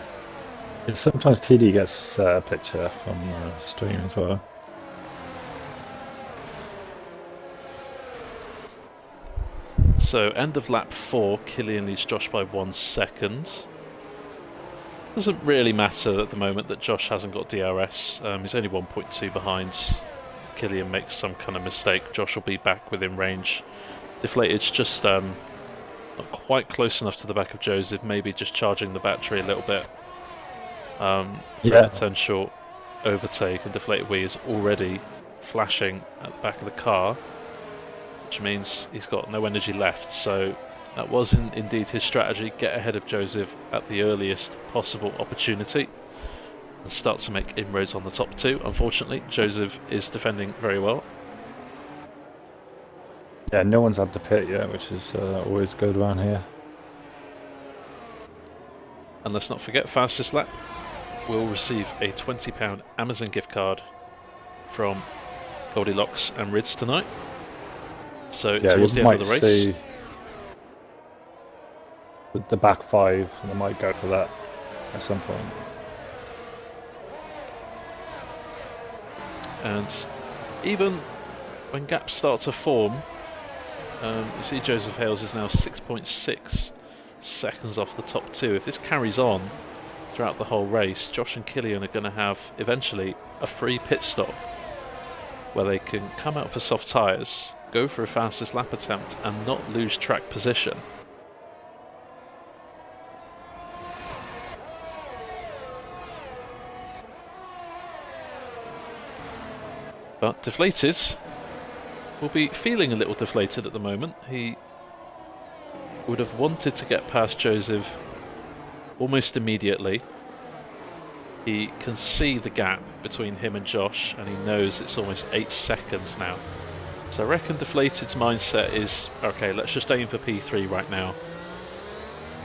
Sometimes TD gets a picture from the stream as well. So end of lap 4, Killian leads Josh by 1 second. Doesn't really matter at the moment that Josh hasn't got DRS. He's only 1.2 behind. Killian makes some kind of mistake, Josh will be back within range. Deflated's just not quite close enough to the back of Joseph, maybe just charging the battery a little bit for a potential overtake, and Deflated Wee is already flashing at the back of the car, which means he's got no energy left. So that was indeed his strategy, get ahead of Joseph at the earliest possible opportunity and start to make inroads on the top two. Unfortunately, Joseph is defending very well. Yeah, no one's had the pit yet, which is always good around here. And let's not forget, fastest lap will receive a £20 Amazon gift card from Goldilocks and Rids tonight. So towards the end of the race, see the back five, and they might go for that at some point. and even when gaps start to form, you see Joseph Hales is now 6.6 seconds off the top two. If this carries on throughout the whole race, Josh and Killian are going to have eventually a free pit stop where they can come out for soft tyres, go for a fastest lap attempt and not lose track position. But Deflated will be feeling a little deflated at the moment. He would have wanted to get past Joseph almost immediately. He can see the gap between him and Josh, and he knows it's almost 8 seconds now. So I reckon Deflated's mindset is, okay, let's just aim for P3 right now.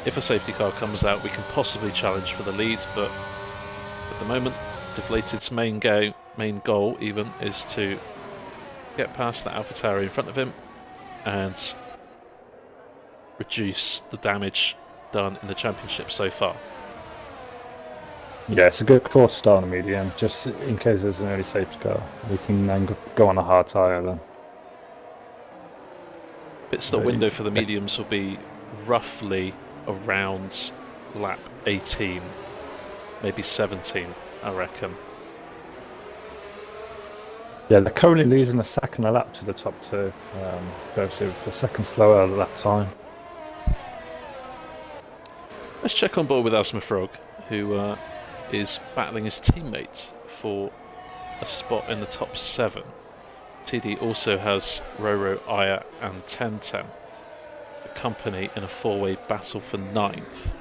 If a safety car comes out, we can possibly challenge for the lead, but at the moment, Deflated's main goal even is to get past that AlphaTauri in front of him and reduce the damage done in the championship so far. Yeah, it's a good course to start on the medium, just in case there's an early safety car. We can then go on a hard tyre then. Pit stop window for the mediums will be roughly around lap 18, maybe 17, I reckon. Yeah, they're currently losing a second a lap to the top two. Versus a second slower at that time. Let's check on board with Asma Frog, who is battling his teammate for a spot in the top 7. TD also has Roro, Aya and 1010. The company in a 4-way battle for 9th.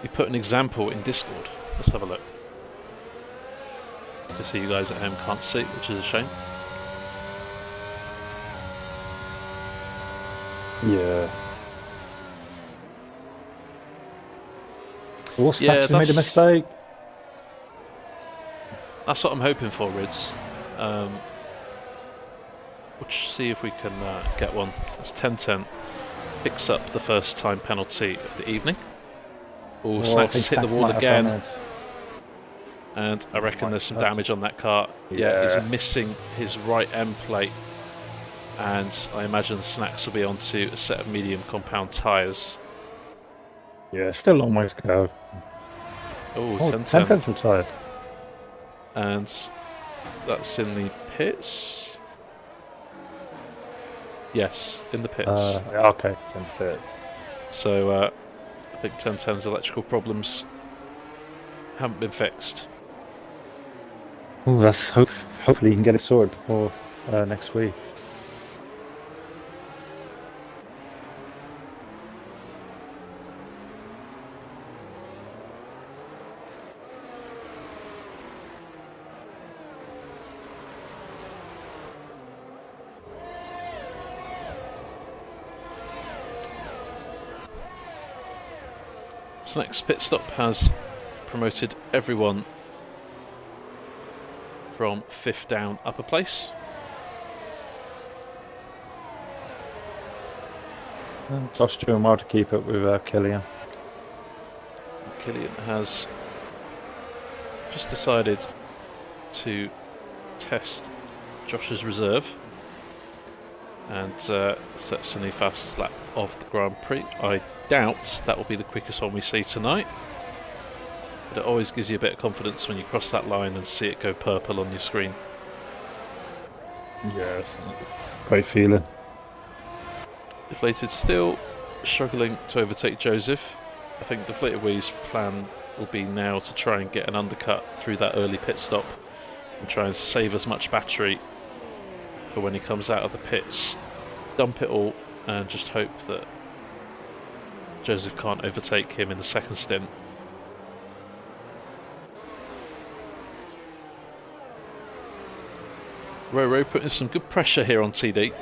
We put an example in Discord. Let's have a look. Just so you guys at home can't see, which is a shame. Yeah. What's that? Made a mistake. That's what I'm hoping for, Rids. We'll see if we can get one. It's 10-10. Picks up the first time penalty of the evening. Oh, Snacks hit the wall again. And I reckon there's some damage on that car. Yeah, he's missing his right end plate. And I imagine Snacks will be onto a set of medium compound tyres. Yeah, still a long way to go. Oh, 10-10's retired. And that's in the pits. Yes, in the pits. Okay, it's in the pits. So I think 1010's electrical problems haven't been fixed. Well, that's hopefully you can get it sorted before next week. This next pit stop has promoted everyone from 5th down upper place. Josh doing well to keep up with Killian. Killian has just decided to test Josh's reserve and sets a new fastest lap of the Grand Prix. I doubt that will be the quickest one we see tonight, but it always gives you a bit of confidence when you cross that line and see it go purple on your screen. Yes, great feeling. Deflated still struggling to overtake Joseph. I think Deflated Wee's plan will be now to try and get an undercut through that early pit stop and try and save as much battery for when he comes out of the pits. Dump it all and just hope that Joseph can't overtake him in the second stint. Roro putting some good pressure here on TD.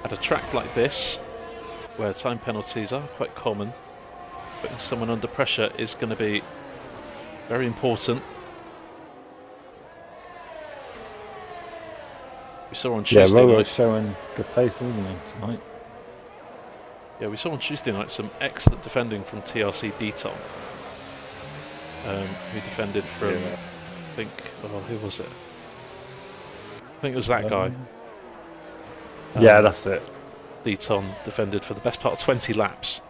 At a track like this, where time penalties are quite common, putting someone under pressure is going to be very important. We saw on Yeah, Tuesday Roro's night. showing good pace, isn't he, tonight? Yeah, we saw on Tuesday night some excellent defending from TRC Deton, who defended from, I think, who was it? I think it was that guy. Yeah, that's it. Deton defended for the best part of 20 laps.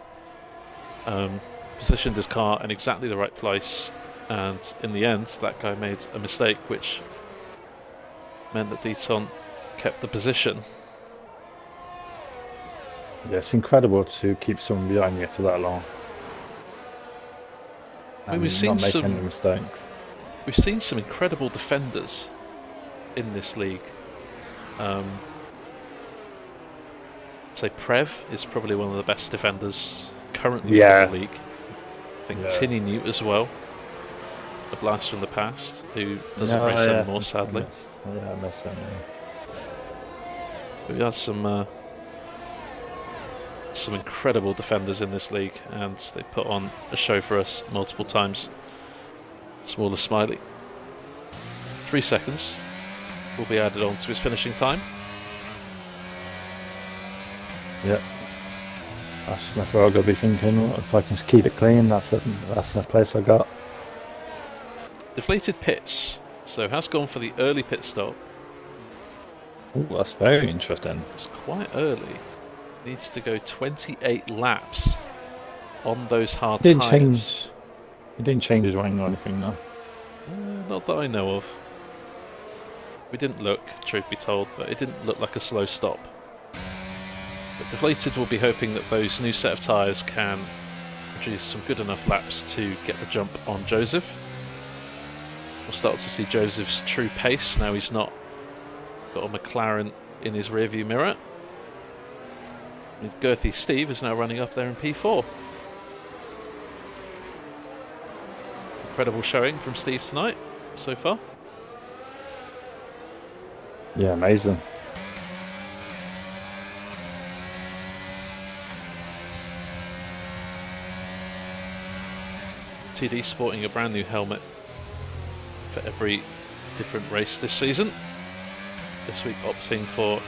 Positioned his car in exactly the right place, and in the end, that guy made a mistake, which meant that Deton kept the position. Yeah, it's incredible to keep someone behind you for that long. I mean, we've seen not make any mistakes. We've seen some incredible defenders in this league. Say Prev is probably one of the best defenders currently in the league. I think Tinny Newt as well, a blast from the past, who doesn't race anymore, sadly. I miss him. We've had some incredible defenders in this league, and they put on a show for us multiple times. Smaller Smiley. 3 seconds will be added on to his finishing time. Yep. That's my frog. I'll be thinking, if I can keep it clean, that's the place I got. Deflated pits. So has gone for the early pit stop. Oh, that's very interesting. It's quite early. Needs to go 28 laps on those hard tyres. He didn't change his wing or anything, though. Not that I know of. We didn't look, truth be told, but it didn't look like a slow stop. But Deflated will be hoping that those new set of tyres can produce some good enough laps to get the jump on Joseph. We'll start to see Joseph's true pace. Now he's not got a McLaren in his rearview mirror. Girthy Steve is now running up there in P4. Incredible showing from Steve tonight so far. Yeah, amazing. TD sporting a brand new helmet for every different race this season. This week opting for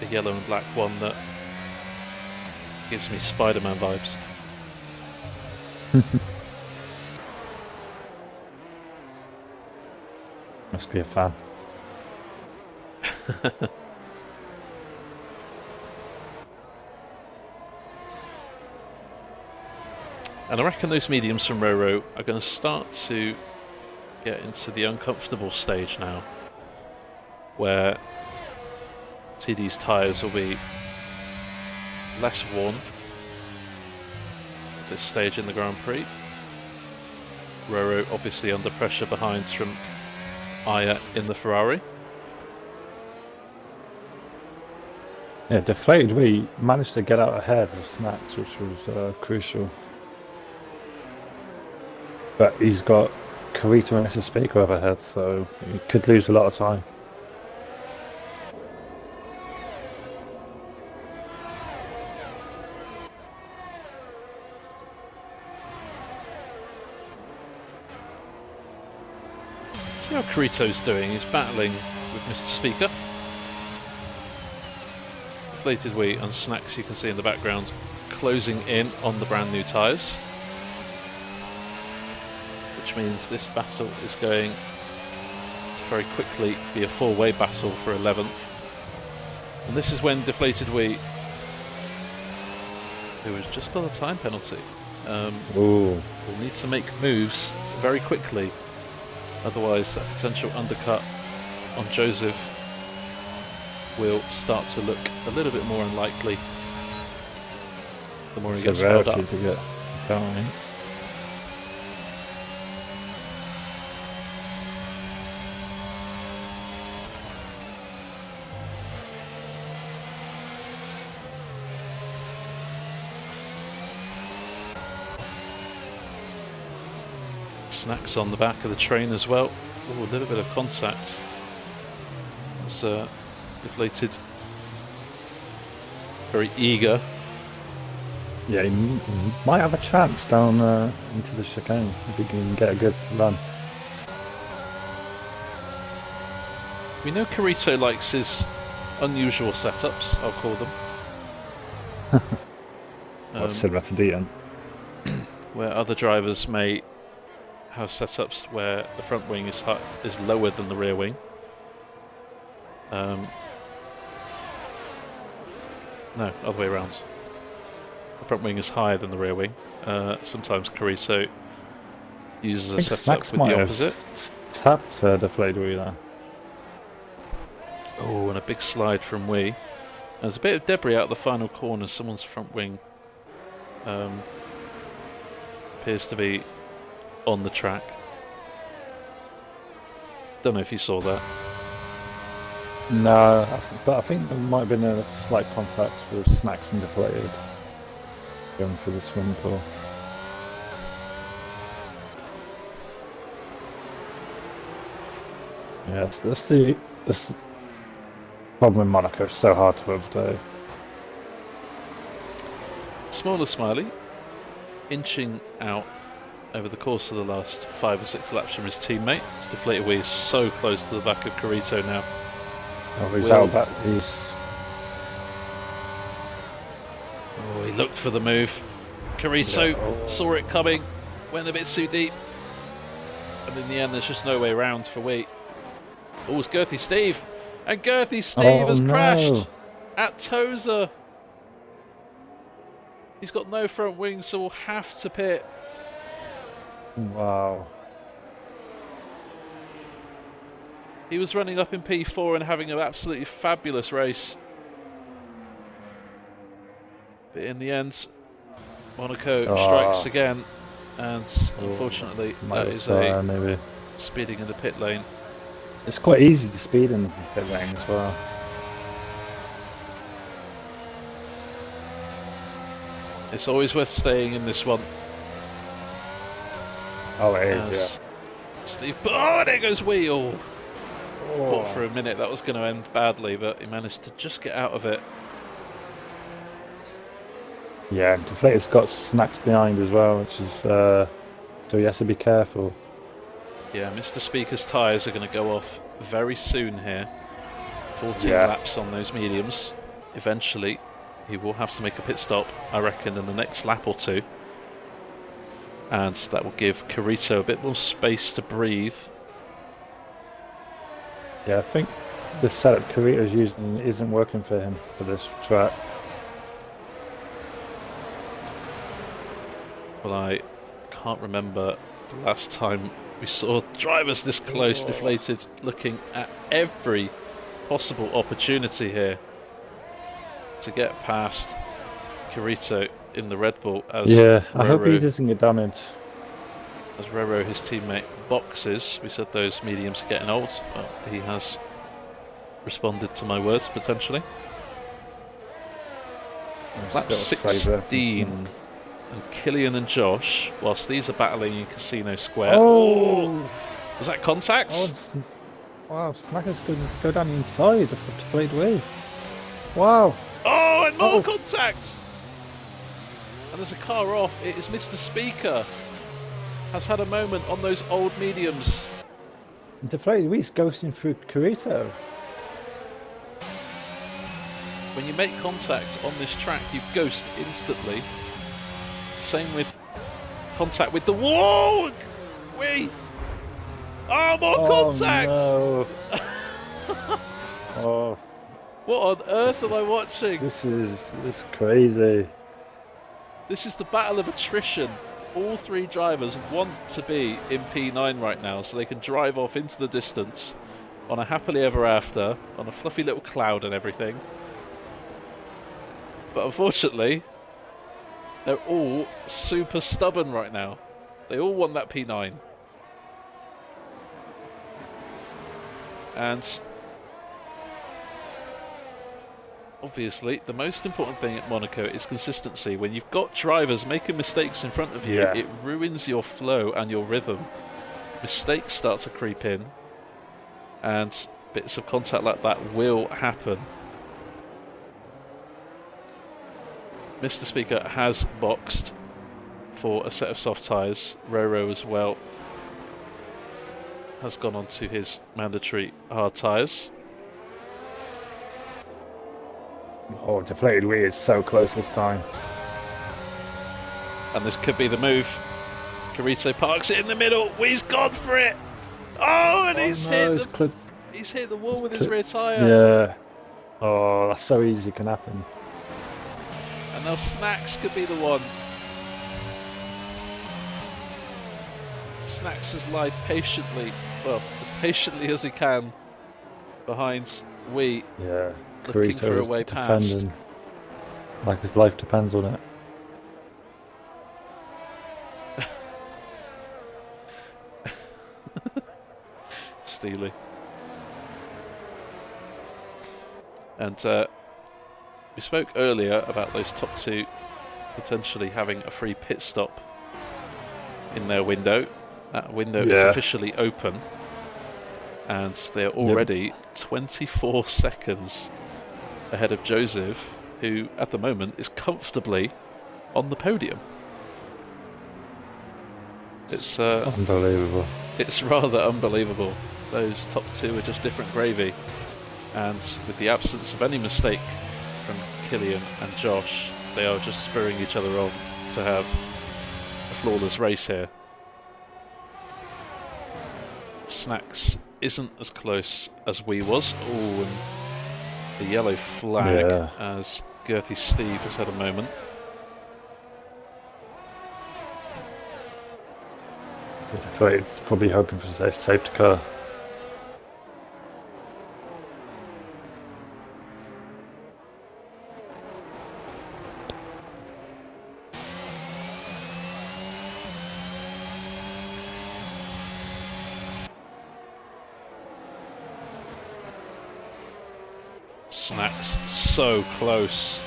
a yellow and black one that gives me Spider-Man vibes. Must be a fan. And I reckon those mediums from Roro are going to start to get into the uncomfortable stage now, where TD's tyres will be less worn at this stage in the Grand Prix. Roro obviously under pressure behind from Aya in the Ferrari. Yeah, Deflated, we managed to get out ahead of Snacks, which was crucial. But he's got Carito and Mrs. Speaker up ahead, so he could lose a lot of time. See how Carito's doing. He's battling with Mr. Speaker. Deflated Wheat and Snacks, you can see in the background, closing in on the brand new tyres. Which means this battle is going to very quickly be a four-way battle for 11th. And this is when Deflated Wheat, who has just got a time penalty, will need to make moves very quickly. Otherwise, that potential undercut on Joseph will start to look a little bit more unlikely the more he gets held up. To get going. Snacks on the back of the train as well. Ooh, a little bit of contact. It's Deflated, very eager. Yeah, he might have a chance down into the chicane if he can get a good run. We know Carito likes his unusual setups, I'll call them. What's similar to Deaton? Where other drivers may have setups where the front wing is lower than the rear wing. No, other way around. The front wing is higher than the rear wing. Sometimes Carito uses a setup with the opposite. Tapped deflated wheel there. Oh, and a big slide from Wee. There's a bit of debris out of the final corner. Someone's front wing appears to be on the track. Don't know if you saw that. No, but I think there might have been a slight contact with Snacks and deflated going through the swim pool. Yeah, that's the problem with Monaco. It's so hard to overtake. Smaller Smiley inching out over the course of the last 5 or 6 laps from his teammate. His deflated wheel is so close to the back of Carito now. Oh, he's out back. Oh, he looked for the move. Carito saw it coming, went a bit too deep, and in the end, there's just no way around for Wheat. Oh, it's Girthy Steve, and Girthy Steve has crashed at Tozer. He's got no front wing, so we'll have to pit. Wow. He was running up in P4 and having an absolutely fabulous race. But in the end, Monaco strikes again, and unfortunately that is a speeding in the pit lane. It's quite easy to speed in the pit lane as well. It's always worth staying in this one. Oh, it is, yeah. Steve, oh, there goes Wheel. Thought for a minute that was going to end badly, but he managed to just get out of it. Yeah, and Deflator's got Snacks behind as well, which is so he has to be careful. Yeah, Mr. Speaker's tyres are going to go off very soon here. 14 laps on those mediums. Eventually, he will have to make a pit stop, I reckon, in the next lap or two. And that will give Carito a bit more space to breathe. Yeah, I think the setup Carito's using isn't working for him for this track. Well, I can't remember the last time we saw drivers this close, deflated, looking at every possible opportunity here to get past Carito in the Red Bull. As I hope he doesn't get damaged. As Roro, his teammate, boxes. We said those mediums are getting old. Well, he has responded to my words, potentially. Lap 16. And Killian and Josh, whilst these are battling in Casino Square. Oh! Was that contact? Wow, Snackers could go down the inside of the played way. Wow. Oh, and more contact! And there's a car off. It is Mr. Speaker. Has had a moment on those old mediums. Deflated wheel's ghosting through Carito. When you make contact on this track, you ghost instantly. Same with contact with the wall. More contact! No. Oh. What on earth am I watching? This is crazy. This is the battle of attrition. All three drivers want to be in P9 right now so they can drive off into the distance on a happily ever after, on a fluffy little cloud and everything. But unfortunately, they're all super stubborn right now. They all want that P9. And obviously, the most important thing at Monaco is consistency. When you've got drivers making mistakes in front of you, it ruins your flow and your rhythm. Mistakes start to creep in, and bits of contact like that will happen. Mr. Speaker has boxed for a set of soft tyres. Roro as well. has gone on to his mandatory hard tyres. Oh, deflated wheel is so close this time. And this could be the move. Carito parks it in the middle. Wee's gone for it. Oh, and he's hit the wall with his rear tyre. Yeah. Oh, that's so easy, can happen. And now Snacks could be the one. Snacks has lied patiently, well, as patiently as he can, behind Wee. Yeah. Looking for a way past. Like his life depends on it. Steely. And we spoke earlier about those top two potentially having a free pit stop in their window. That window is officially open, and they're already 24 seconds ahead of Joseph, who at the moment is comfortably on the podium. It's unbelievable. It's rather unbelievable. Those top two are just different gravy, and with the absence of any mistake from Killian and Josh, they are just spurring each other on to have a flawless race here. Snacks isn't as close as Wee was. Oh, and the yellow flag as Girthy Steve has had a moment. It's probably hoping for safety car. Snacks so close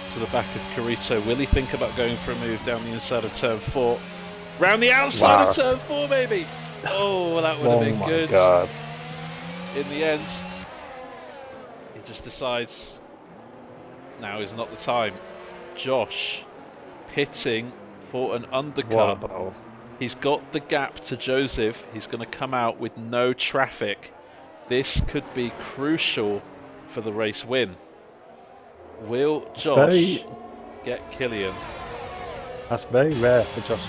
to the back of Carito. Will he think about going for a move down the inside of turn 4? Round the outside of turn 4, maybe. Oh, that would have been good. God. In the end, he just decides now is not the time. Josh pitting for an undercut. Wow. He's got the gap to Joseph. He's going to come out with no traffic. This could be crucial for the race win. Will Josh get Killian? That's very rare for Josh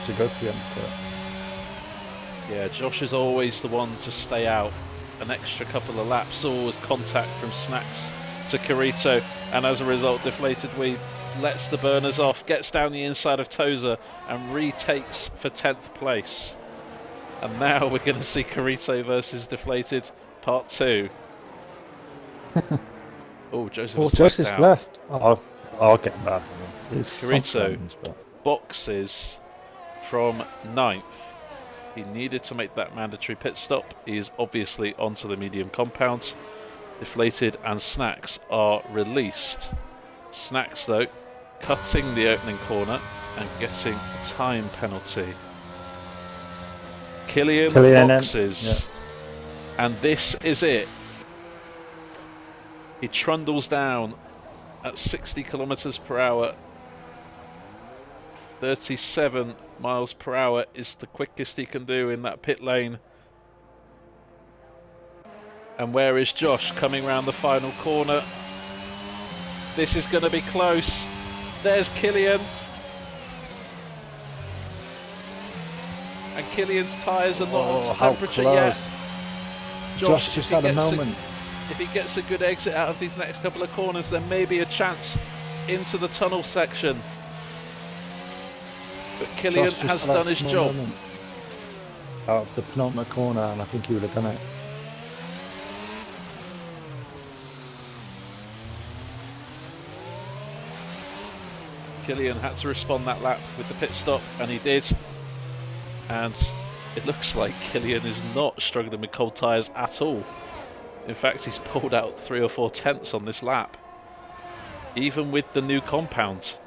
to go for the undercut. Yeah, Josh is always the one to stay out an extra couple of laps. Always contact from Snacks to Carito, and as a result, Deflated Wee lets the burners off, gets down the inside of Tozer, and retakes for 10th place. And now we're going to see Carito versus Deflated Part 2. Oh, Joseph's left. I'll get back. Carito boxes from 9th. He needed to make that mandatory pit stop. He is obviously onto the medium compound. Deflated and Snacks are released. Snacks, though, cutting the opening corner and getting a time penalty. Killian boxes. And this is it. He trundles down at 60 kilometers per hour. 37 miles per hour is the quickest he can do in that pit lane. And where is Josh coming round the final corner? This is going to be close. There's Killian. And Killian's tyres are not on to temperature yet. Josh just had a moment. If he gets a good exit out of these next couple of corners, there may be a chance into the tunnel section. But Killian has done his job. Out of the penultimate corner, and I think he would have done it. Killian had to respond that lap with the pit stop, and he did. And it looks like Killian is not struggling with cold tyres at all. In fact, he's pulled out 3 or 4 tenths on this lap, even with the new compound.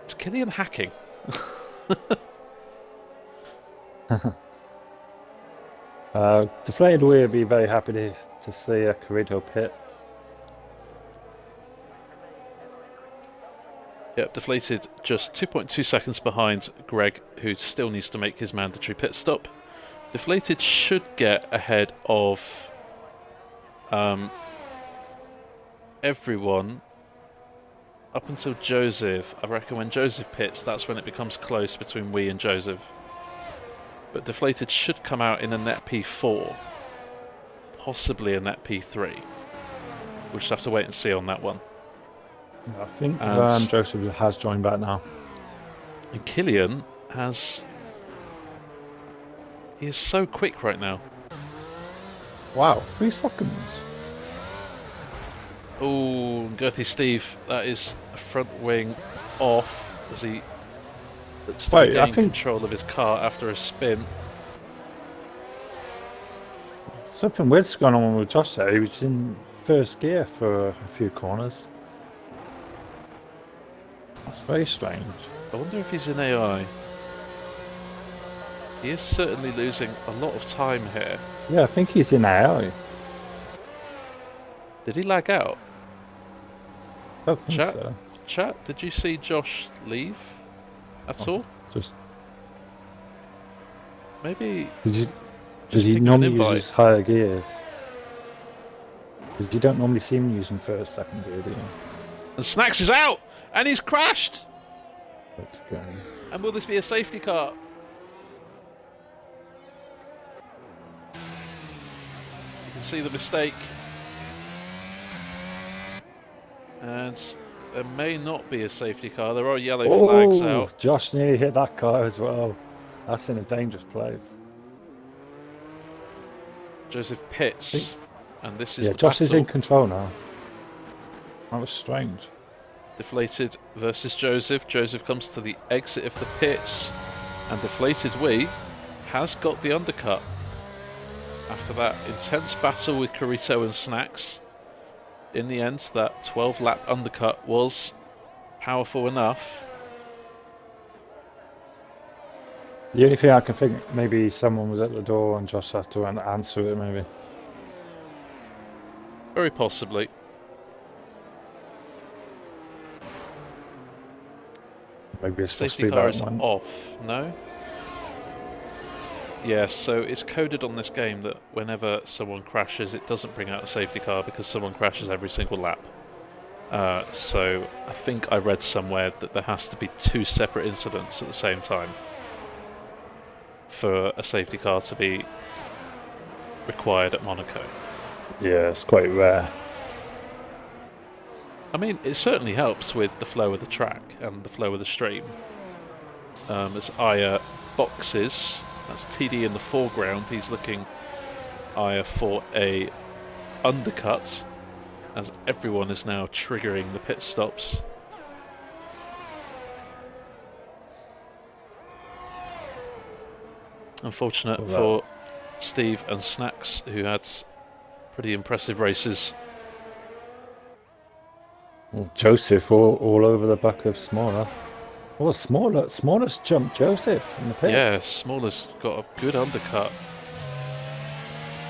Is Killian hacking? Deflated Wee would be very happy to see a Carito pit. Yep, deflated just 2.2 seconds behind Greg, who still needs to make his mandatory pit stop. Deflated should get ahead of everyone up until Joseph. I reckon when Joseph pits, that's when it becomes close between we and Joseph. But deflated should come out in a net P4, possibly a net P3. We'll just have to wait and see on that one. I think Joseph has joined back now. And Killian has... He is so quick right now. Wow, 3 seconds. Oh, Girthy Steve, that is a front wing off as he looks to gain control of his car after a spin. Something weird's going on with Josh there. He was in first gear for a few corners. That's very strange. I wonder if he's in AI. He is certainly losing a lot of time here. Yeah, I think he's in AI. Did he lag out? I don't think so. Chat, did you see Josh leave at all? Just maybe. Does he normally use higher gears? Because you don't normally see him using first, second gear, do you? And Snacks is out! And he's crashed! Let's go. And will this be a safety car? You can see the mistake. And there may not be a safety car. There are yellow flags out. Josh nearly hit that car as well. That's in a dangerous place. Joseph pits. And this is the Josh battle. is in control now. That was strange. Deflated versus Joseph. Joseph comes to the exit of the pits. And Deflated has got the undercut. After that intense battle with Carito and Snacks. In the end, that 12-lap undercut was powerful enough. The only thing I can think, maybe someone was at the door and Josh had to answer it, maybe. Very possibly. Maybe it's safety car is off, no? Yeah, so it's coded on this game that whenever someone crashes, it doesn't bring out a safety car because someone crashes every single lap. So I think I read somewhere that there has to be 2 separate incidents at the same time for a safety car to be required at Monaco. Yeah, it's quite rare. I mean, it certainly helps with the flow of the track and the flow of the stream. As Aya boxes, that's TD in the foreground. He's looking Aya for a undercut, as everyone is now triggering the pit stops. Unfortunate for Steve and Snacks, who had pretty impressive races. Well, Joseph all over the back of Smaller. Oh, Smaller's jumped Joseph in the pits. Yeah, Smaller's got a good undercut.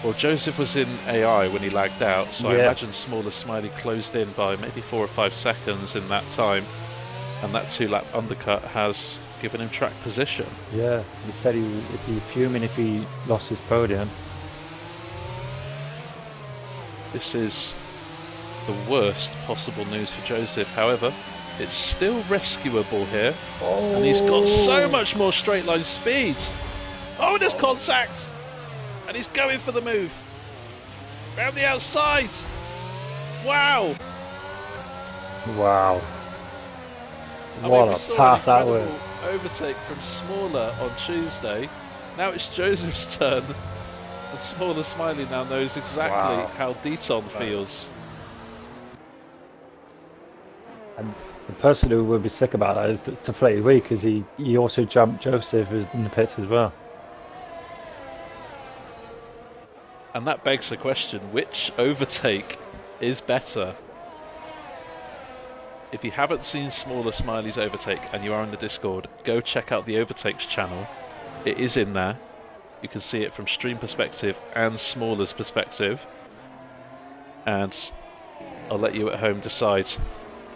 Well, Joseph was in AI when he lagged out, so I imagine Smaller Smiley closed in by maybe 4 or 5 seconds in that time, and that 2-lap undercut has given him track position. Yeah, he said he'd be fuming if he lost his podium. This is the worst possible news for Joseph. However, it's still rescuable here, and he's got so much more straight line speed. Oh, there's contact, and he's going for the move around the outside. Wow! Wow! What a pass that was! Overtake from Smaller on Tuesday. Now it's Joseph's turn, and Smaller Smiley now knows exactly how Deton feels. And the person who will be sick about that is Deflated Week, because he also jumped Joseph in the pits as well. And that begs the question, which overtake is better? If you haven't seen Smaller Smiley's overtake and you are in the Discord, go check out the overtakes channel. It is in there. You can see it from stream perspective and Smaller's perspective. And I'll let you at home decide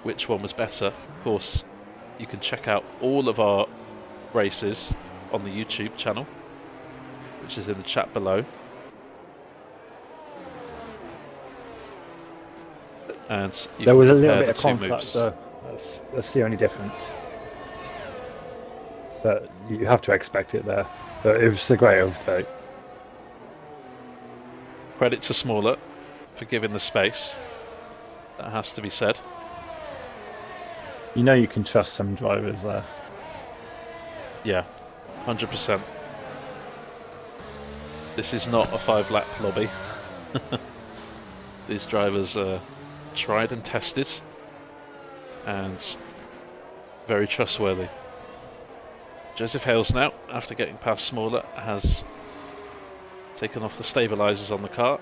which one was better. Of course, you can check out all of our races on the YouTube channel, which is in the chat below. And there was a little bit the of two conflict, moves. though. That's the only difference. But you have to expect it there. But it was a great overtake. Credit to Smaller for giving the space. That has to be said. You know you can trust some drivers there. Yeah, 100%. This is not a 5-lap lobby. These drivers are tried and tested and very trustworthy. Joseph Hales now, after getting past Smaller, has taken off the stabilisers on the car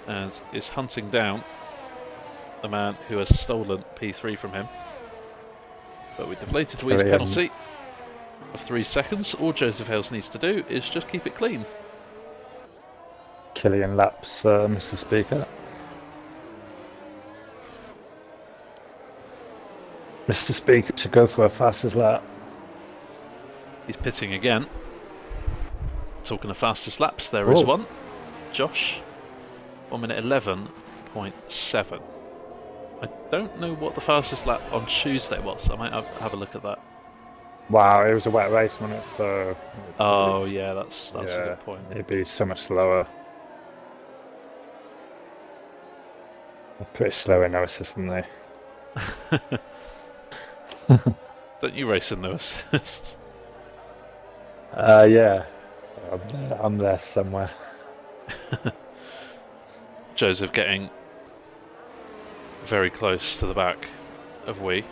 and is hunting down the man who has stolen P3 from him. But with deflated Wee's penalty of 3 seconds, all Joseph Hales needs to do is just keep it clean. Killian laps, Mr. Speaker. Mr. Speaker should go for a fastest lap. He's pitting again. Talking of fastest laps, there is one. Josh, 1 minute 11.7. I don't know what the fastest lap on Tuesday was. I might have a look at that. Wow, it was a wet race, wasn't it? So. Oh yeah, that's a good point. It'd be so much slower. They're pretty slow in no assist, aren't they? Don't you race in no assist? Yeah. I'm there somewhere. Joseph getting very close to the back of Wee.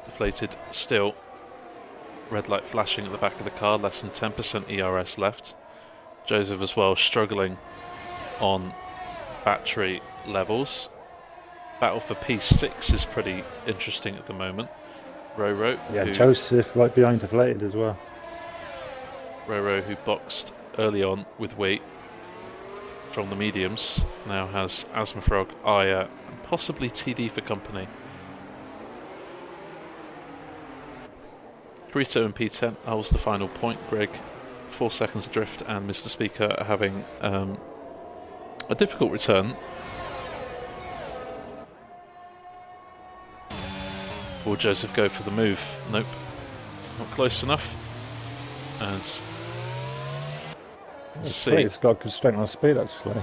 Deflated still. Red light flashing at the back of the car, less than 10% ERS left. Joseph as well struggling on battery levels. Battle for P6 is pretty interesting at the moment. Roro, yeah, Joseph right behind deflated as well. Roro, who boxed early on with Wee from the mediums, now has Asmafrog, Aya, and possibly TD for company. Grito and P10 holds the final point. Greg, 4 seconds adrift, and Mr. Speaker are having a difficult return. Will Joseph go for the move? Nope. Not close enough. And see. It's got good strength on speed, actually.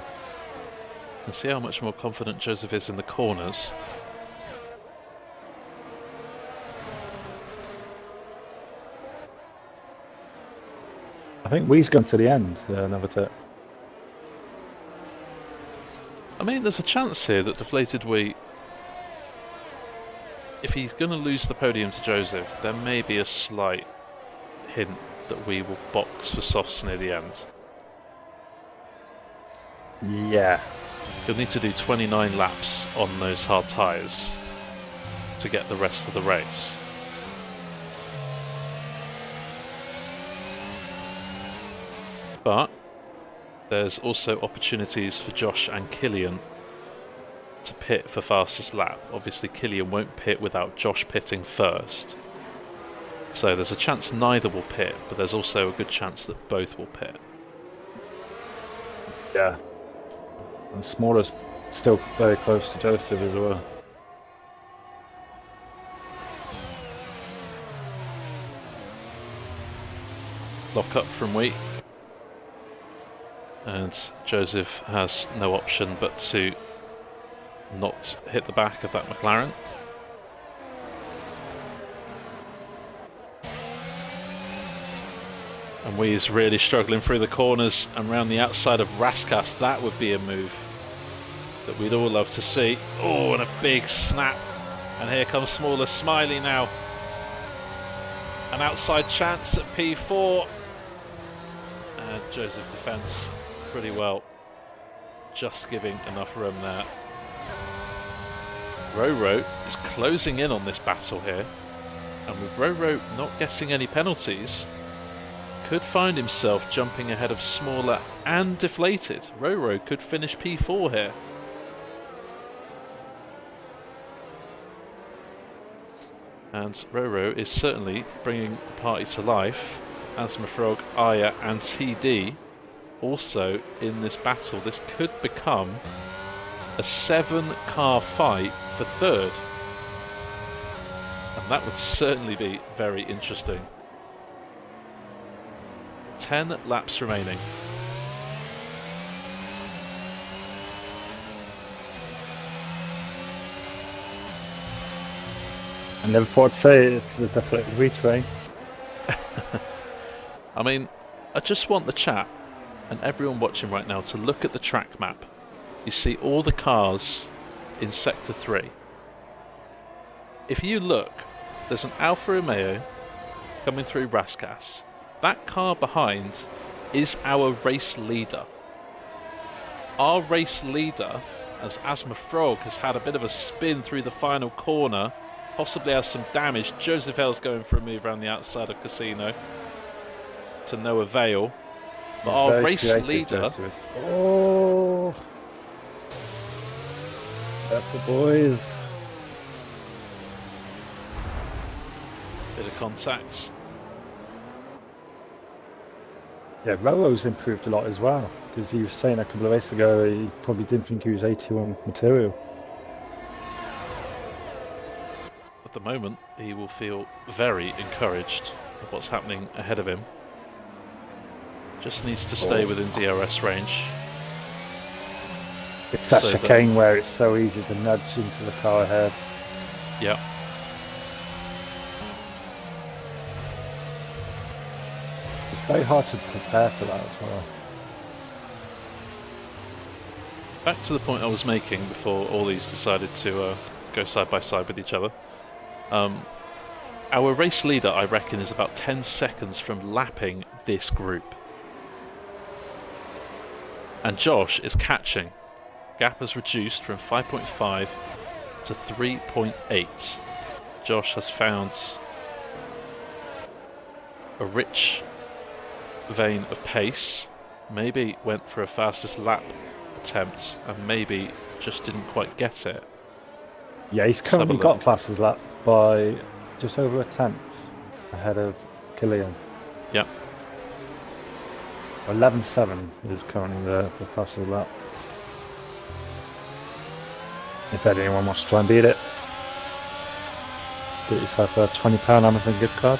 And see how much more confident Joseph is in the corners. I think Wee's gone to the end, Novatech. I mean, there's a chance here that Deflated Wee, if he's going to lose the podium to Joseph, there may be a slight hint that Wee will box for softs near the end. Yeah. He'll need to do 29 laps on those hard tyres to get the rest of the race. But there's also opportunities for Josh and Killian to pit for fastest lap. Obviously Killian won't pit without Josh pitting first. So there's a chance neither will pit, but there's also a good chance that both will pit. Yeah. And Smaller's still very close to Joseph as well. Lock up from Wheat. And Joseph has no option but to not hit the back of that McLaren. And Wee is really struggling through the corners and round the outside of Raskas. That would be a move that we'd all love to see. Oh, and a big snap. And here comes Smaller Smiley now. An outside chance at P4. And Joseph defends pretty well. Just giving enough room there. Roro is closing in on this battle here. And with Roro not getting any penalties, could find himself jumping ahead of Smaller and Deflated. Roro could finish P4 here. And Roro is certainly bringing the party to life. Asmafrog, Aya and TD also in this battle. This could become a 7-car fight for third. And that would certainly be very interesting. 10 laps remaining. I never thought to say it's a deflated retrain. I mean, I just want the chat and everyone watching right now to look at the track map. You see all the cars in Sector 3. If you look, there's an Alfa Romeo coming through Raskas. That car behind is our race leader. Our race leader, as Asma Frog has had a bit of a spin through the final corner, possibly has some damage. Joseph L's going for a move around the outside of Casino to no avail. But our race leader... Joseph. Oh! Careful, boys. Bit of contacts. Yeah, Rolo's improved a lot as well, because he was saying a couple of races ago he probably didn't think he was 81 material. At the moment, he will feel very encouraged with what's happening ahead of him. Just needs to stay within DRS range. It's that chicane where it's so easy to nudge into the car ahead. Yeah. It's very hard to prepare for that as well. Back to the point I was making before all these decided to go side by side with each other. Our race leader, I reckon, is about 10 seconds from lapping this group. And Josh is catching. Gap has reduced from 5.5 to 3.8. Josh has found a rich vein of pace. Maybe went for a fastest lap attempt and maybe just didn't quite get it. Yeah, he's currently got fastest lap by just over a tenth ahead of Killian. Yeah. 11.7 is currently there for fastest lap. If anyone wants to try and beat it, get yourself a £20 Amazon gift card.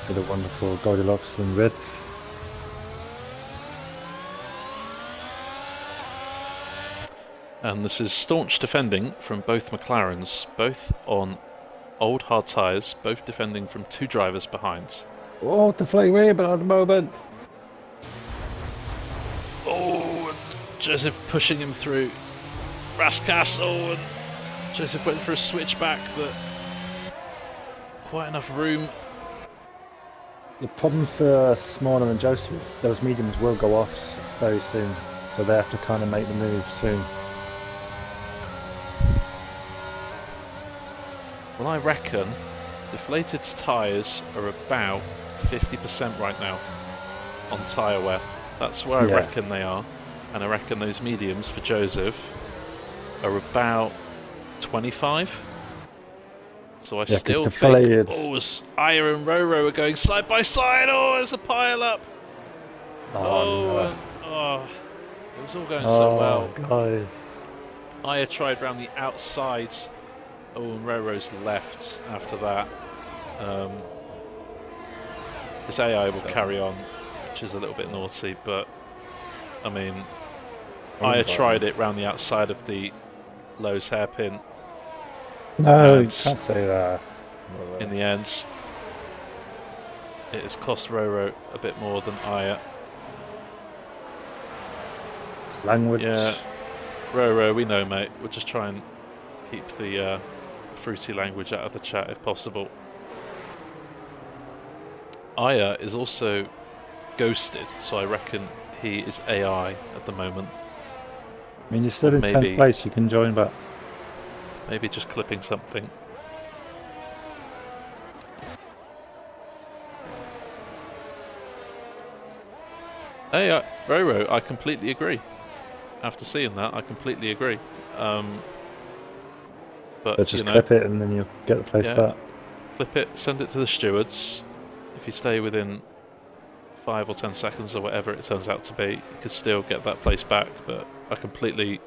To the wonderful Goldilocks and Ritz. And this is staunch defending from both McLarens, both on old hard tyres, both defending from two drivers behind. Oh, the flying rainbow at the moment. Oh, Joseph pushing him through. Raskas, oh, and Joseph went for a switchback, but quite enough room. The problem for Smaller and Joseph is those mediums will go off very soon, so they have to kind of make the move soon. Well, I reckon deflated tyres are about 50% right now on tyre wear. That's where I reckon they are. And I reckon those mediums for Joseph are about 25. So I still think, as Aya and Roro are going side by side. Oh, there's a pile up. No. It was all going so well. Guys. Aya tried round the outside. Oh, and Roro's left after that. This AI will carry on, which is a little bit naughty, but I mean, Aya tried it round the outside of the Lowe's hairpin. No, you can't say that. In the end, it has cost Roro a bit more than Aya. Language. Yeah, Roro, we know, mate. We'll just try and keep the fruity language out of the chat if possible. Aya is also ghosted, so I reckon he is AI at the moment. I mean, you're still in 10th place, you can join back. Maybe just clipping something. Hey, Roro, I completely agree. After seeing that, I completely agree. But just you know, clip it and then you'll get the place yeah, back. clip it, send it to the stewards. If you stay within 5 or 10 seconds or whatever it turns out to be, you could still get that place back. But I completely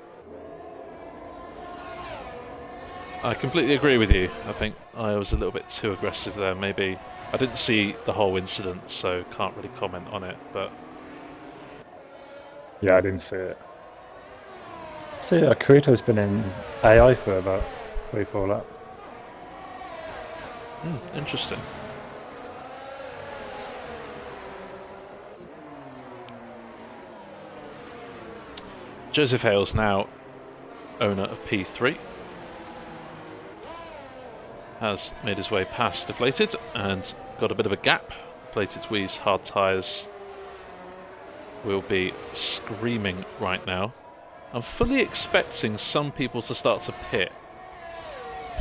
agree with you. I think I was a little bit too aggressive there. Maybe I didn't see the whole incident, so can't really comment on it. But Yeah, I didn't see it. So yeah, Kirito's been in AI for about 3-4 laps. interesting. Joseph Hales now owner of P3. Has made his way past Deflated and got a bit of a gap. Deflated Wee's hard tyres will be screaming right now. I'm fully expecting some people to start to pit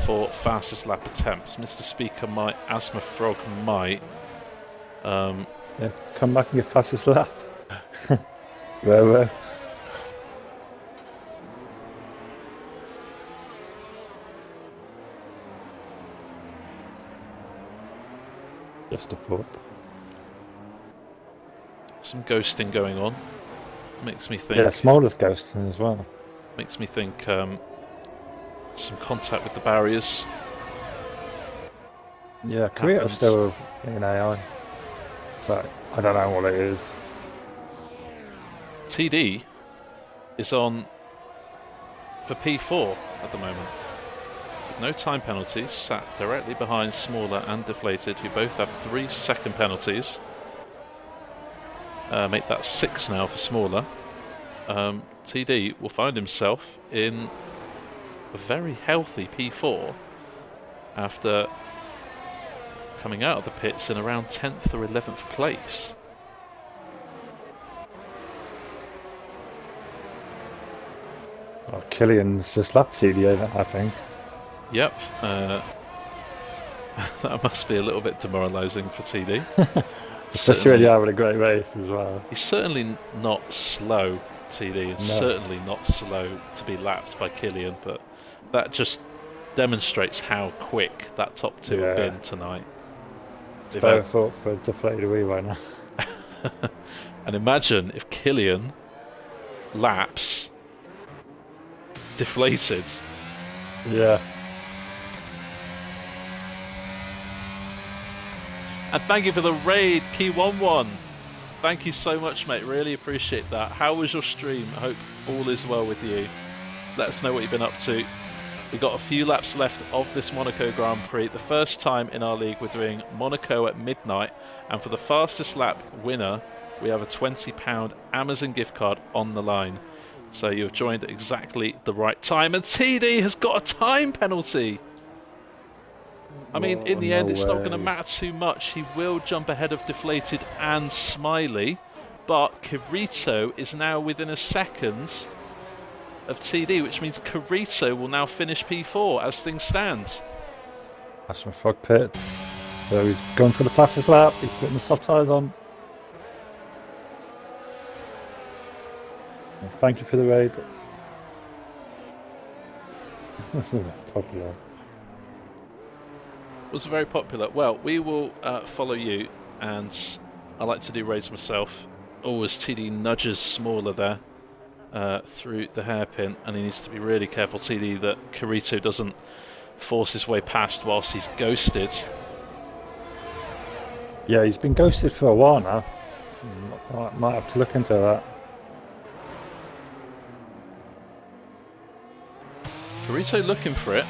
for fastest lap attempts. Mr. Speaker might, Asthma Frog might. Yeah, come back and get fastest lap. Where? Just a thought. Some ghosting going on. Makes me think. Yeah, smallest ghosting as well. Makes me think some contact with the barriers. Yeah, Kirito's still in AI. But I don't know what it is. TD is on for P4 at the moment. With no time penalties, sat directly behind Smaller and Deflated, who both have 3-second penalties. Make that 6 now for Smaller. TD will find himself in a very healthy P4 after coming out of the pits in around 10th or 11th place. Oh, Killian's just lapped TD, I think. Yep. That must be a little bit demoralising for TD. Especially when you're having a great race as well. He's certainly not slow, TD, and certainly not slow to be lapped by Killian, but that just demonstrates how quick that top two have been tonight. It's better for Deflated Wee right now. And imagine if Killian laps Deflated. Yeah. And thank you for the raid, Key11. Thank you so much, mate. Really appreciate that. How was your stream? I hope all is well with you. Let us know what you've been up to. We've got a few laps left of this Monaco Grand Prix. The first time in our league we're doing Monaco at midnight. And for the fastest lap winner, we have a £20 Amazon gift card on the line. So you've joined at exactly the right time. And TD has got a time penalty. I mean, in the end, it's not going to matter too much. He will jump ahead of Deflated and Smiley. But Kirito is now within a second of TD, which means Kirito will now finish P4 as things stand. That's my frog pit. So he's going for the fastest lap. He's putting the soft tyres on. Thank you for the raid. That's not popular. Was very popular. Well, we will follow you, and I like to do raids myself. Always TD nudges Smaller there through the hairpin, and he needs to be really careful, TD, that Kirito doesn't force his way past whilst he's ghosted. Yeah, he's been ghosted for a while now. Might have to look into that. Kirito looking for it.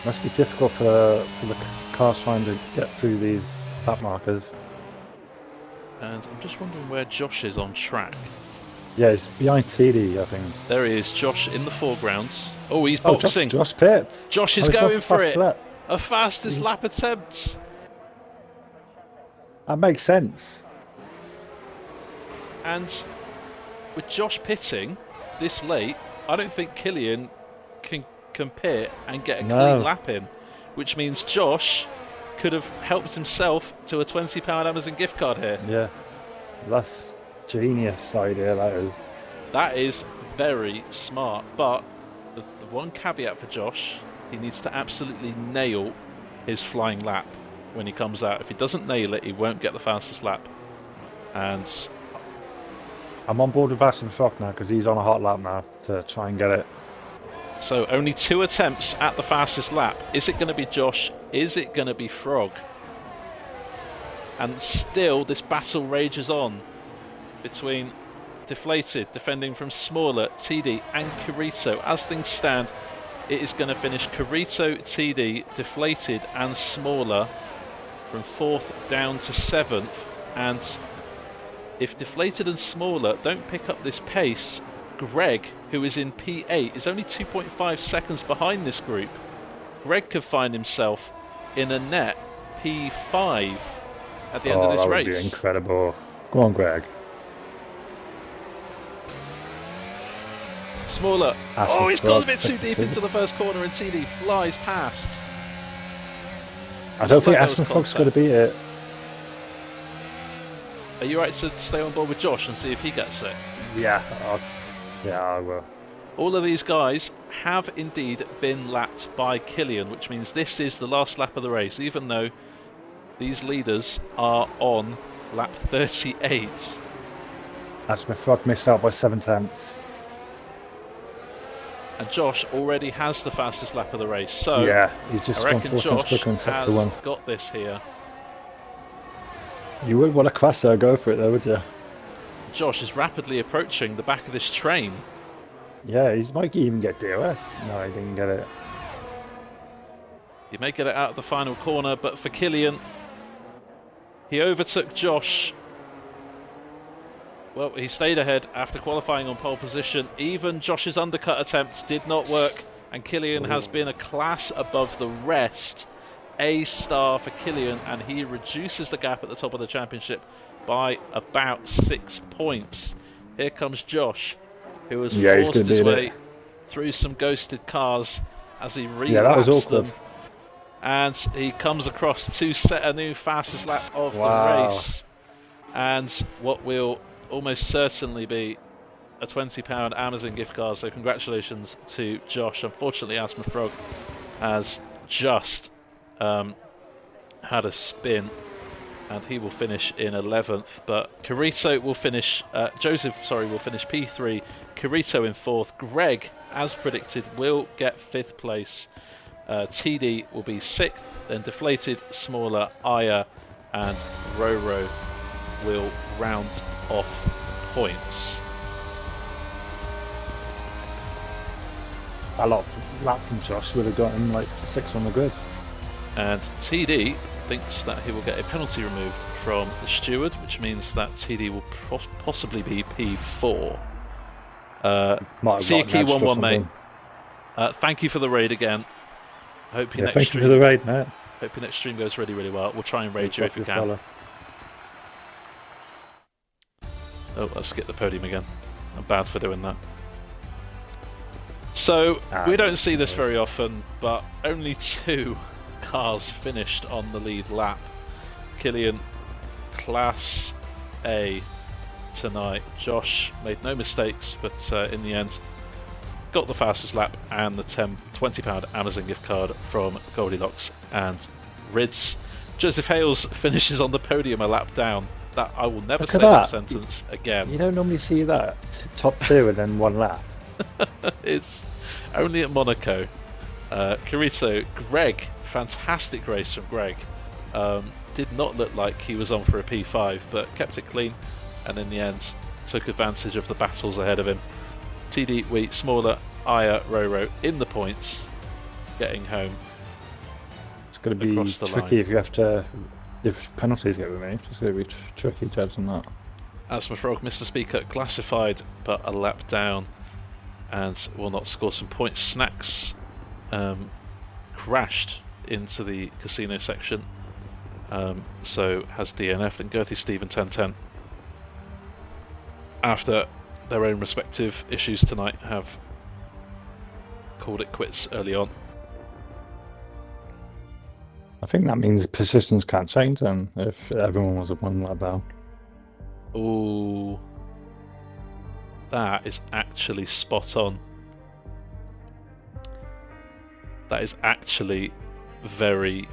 Must be difficult for the cars trying to get through these lap markers. And I'm just wondering where Josh is on track. Yeah, he's behind TD, I think. There he is, Josh in the foregrounds. Oh, he's boxing. Josh pits. Josh is going for it. Lap. A fastest lap attempt. That makes sense. And with Josh pitting this late, I don't think Killian can pit and get a clean lap in, which means Josh could have helped himself to a £20 Amazon gift card here. Yeah, that's genius idea, that is. That is very smart, but the one caveat for Josh, he needs to absolutely nail his flying lap when he comes out. If he doesn't nail it, he won't get the fastest lap. And I'm on board with Aston Fock now because he's on a hot lap now to try and get it. so only 2 attempts at the fastest lap. Is it going to be Josh? Is it going to be Frog? And still this battle rages on between Deflated, defending from Smaller, TD and Carito. As things stand, it is going to finish Carito, TD, Deflated and Smaller from 4th down to 7th. And if Deflated and Smaller don't pick up this pace, Greg, who is in P8, is only 2.5 seconds behind this group. Greg could find himself in a net P5 at the end of this that race. would be incredible. Go on, Greg. Smaller. Oh, he's gone a bit too deep into the first corner, and TD flies past. I don't think Aston Fox's going to beat it. Are you right to stay on board with Josh and see if he gets it? Yeah, I will. All of these guys have indeed been lapped by Killian, which means this is the last lap of the race, even though these leaders are on lap 38. Aston Fox missed out by 7 attempts. And Josh already has the fastest lap of the race, so yeah, he's just I gone reckon 4 times Josh quicker in sector has 1. got this here. You wouldn't want to crash there, go for it though, would you? Josh is rapidly approaching the back of this train. Yeah, he might even get DOS. No, he didn't get it. He may get it out of the final corner, but for Killian, he overtook Josh. Well, he stayed ahead after qualifying on pole position. Even Josh's undercut attempts did not work, and Killian has been a class above the rest. A star for Killian, and he reduces the gap at the top of the championship by about 6 points. Here comes Josh, who has forced his way through some ghosted cars as he relaps them. And he comes across to set a new fastest lap of the race. And what will almost certainly be a £20 Amazon gift card. So congratulations to Josh. Unfortunately, Asthma Frog has just had a spin, and he will finish in 11th. But Carito will finish, Joseph will finish P3, Carito in 4th. Greg, as predicted, will get 5th place. TD will be 6th, then Deflated, Smaller, Aya, and Roro will round off points. A lot of lap from Josh would have got him like 6th on the grid. And TD thinks that he will get a penalty removed from the steward, which means that TD will possibly be P4. See you key 1-1, mate. Thank you for the raid again. Hope your next stream, for the raid, mate. Hope your next stream goes really, really well. We'll try and raid you if we can. Fella. Oh, let's skip the podium again. I'm bad for doing that. So, we don't see this very often, but only 2 cars finished on the lead lap. Killian, Class A tonight. Josh made no mistakes, but in the end, got the fastest lap and the £20 Amazon gift card from Goldilocks and Rids. Joseph Hales finishes on the podium a lap down. That I will never say that sentence again. You don't normally see that. Top 2 and then 1 lap. It's only at Monaco. Carito, Greg, fantastic race from Greg. Did not look like he was on for a P5, but kept it clean, and in the end took advantage of the battles ahead of him. TD, Wheat, Smaller, Aya, Roro in the points, getting home. It's going to be tricky if penalties get removed. It's going to be tricky judging that. Asthma Frog, Mr. Speaker, classified but a lap down and will not score some points. Snacks crashed into the casino section, so has DNF, and Girthy Stephen 1010, after their own respective issues tonight, have called it quits early on. I think that means positions can't change then if everyone was at 1 lap down. Ooh. That is actually spot on. That is actually very,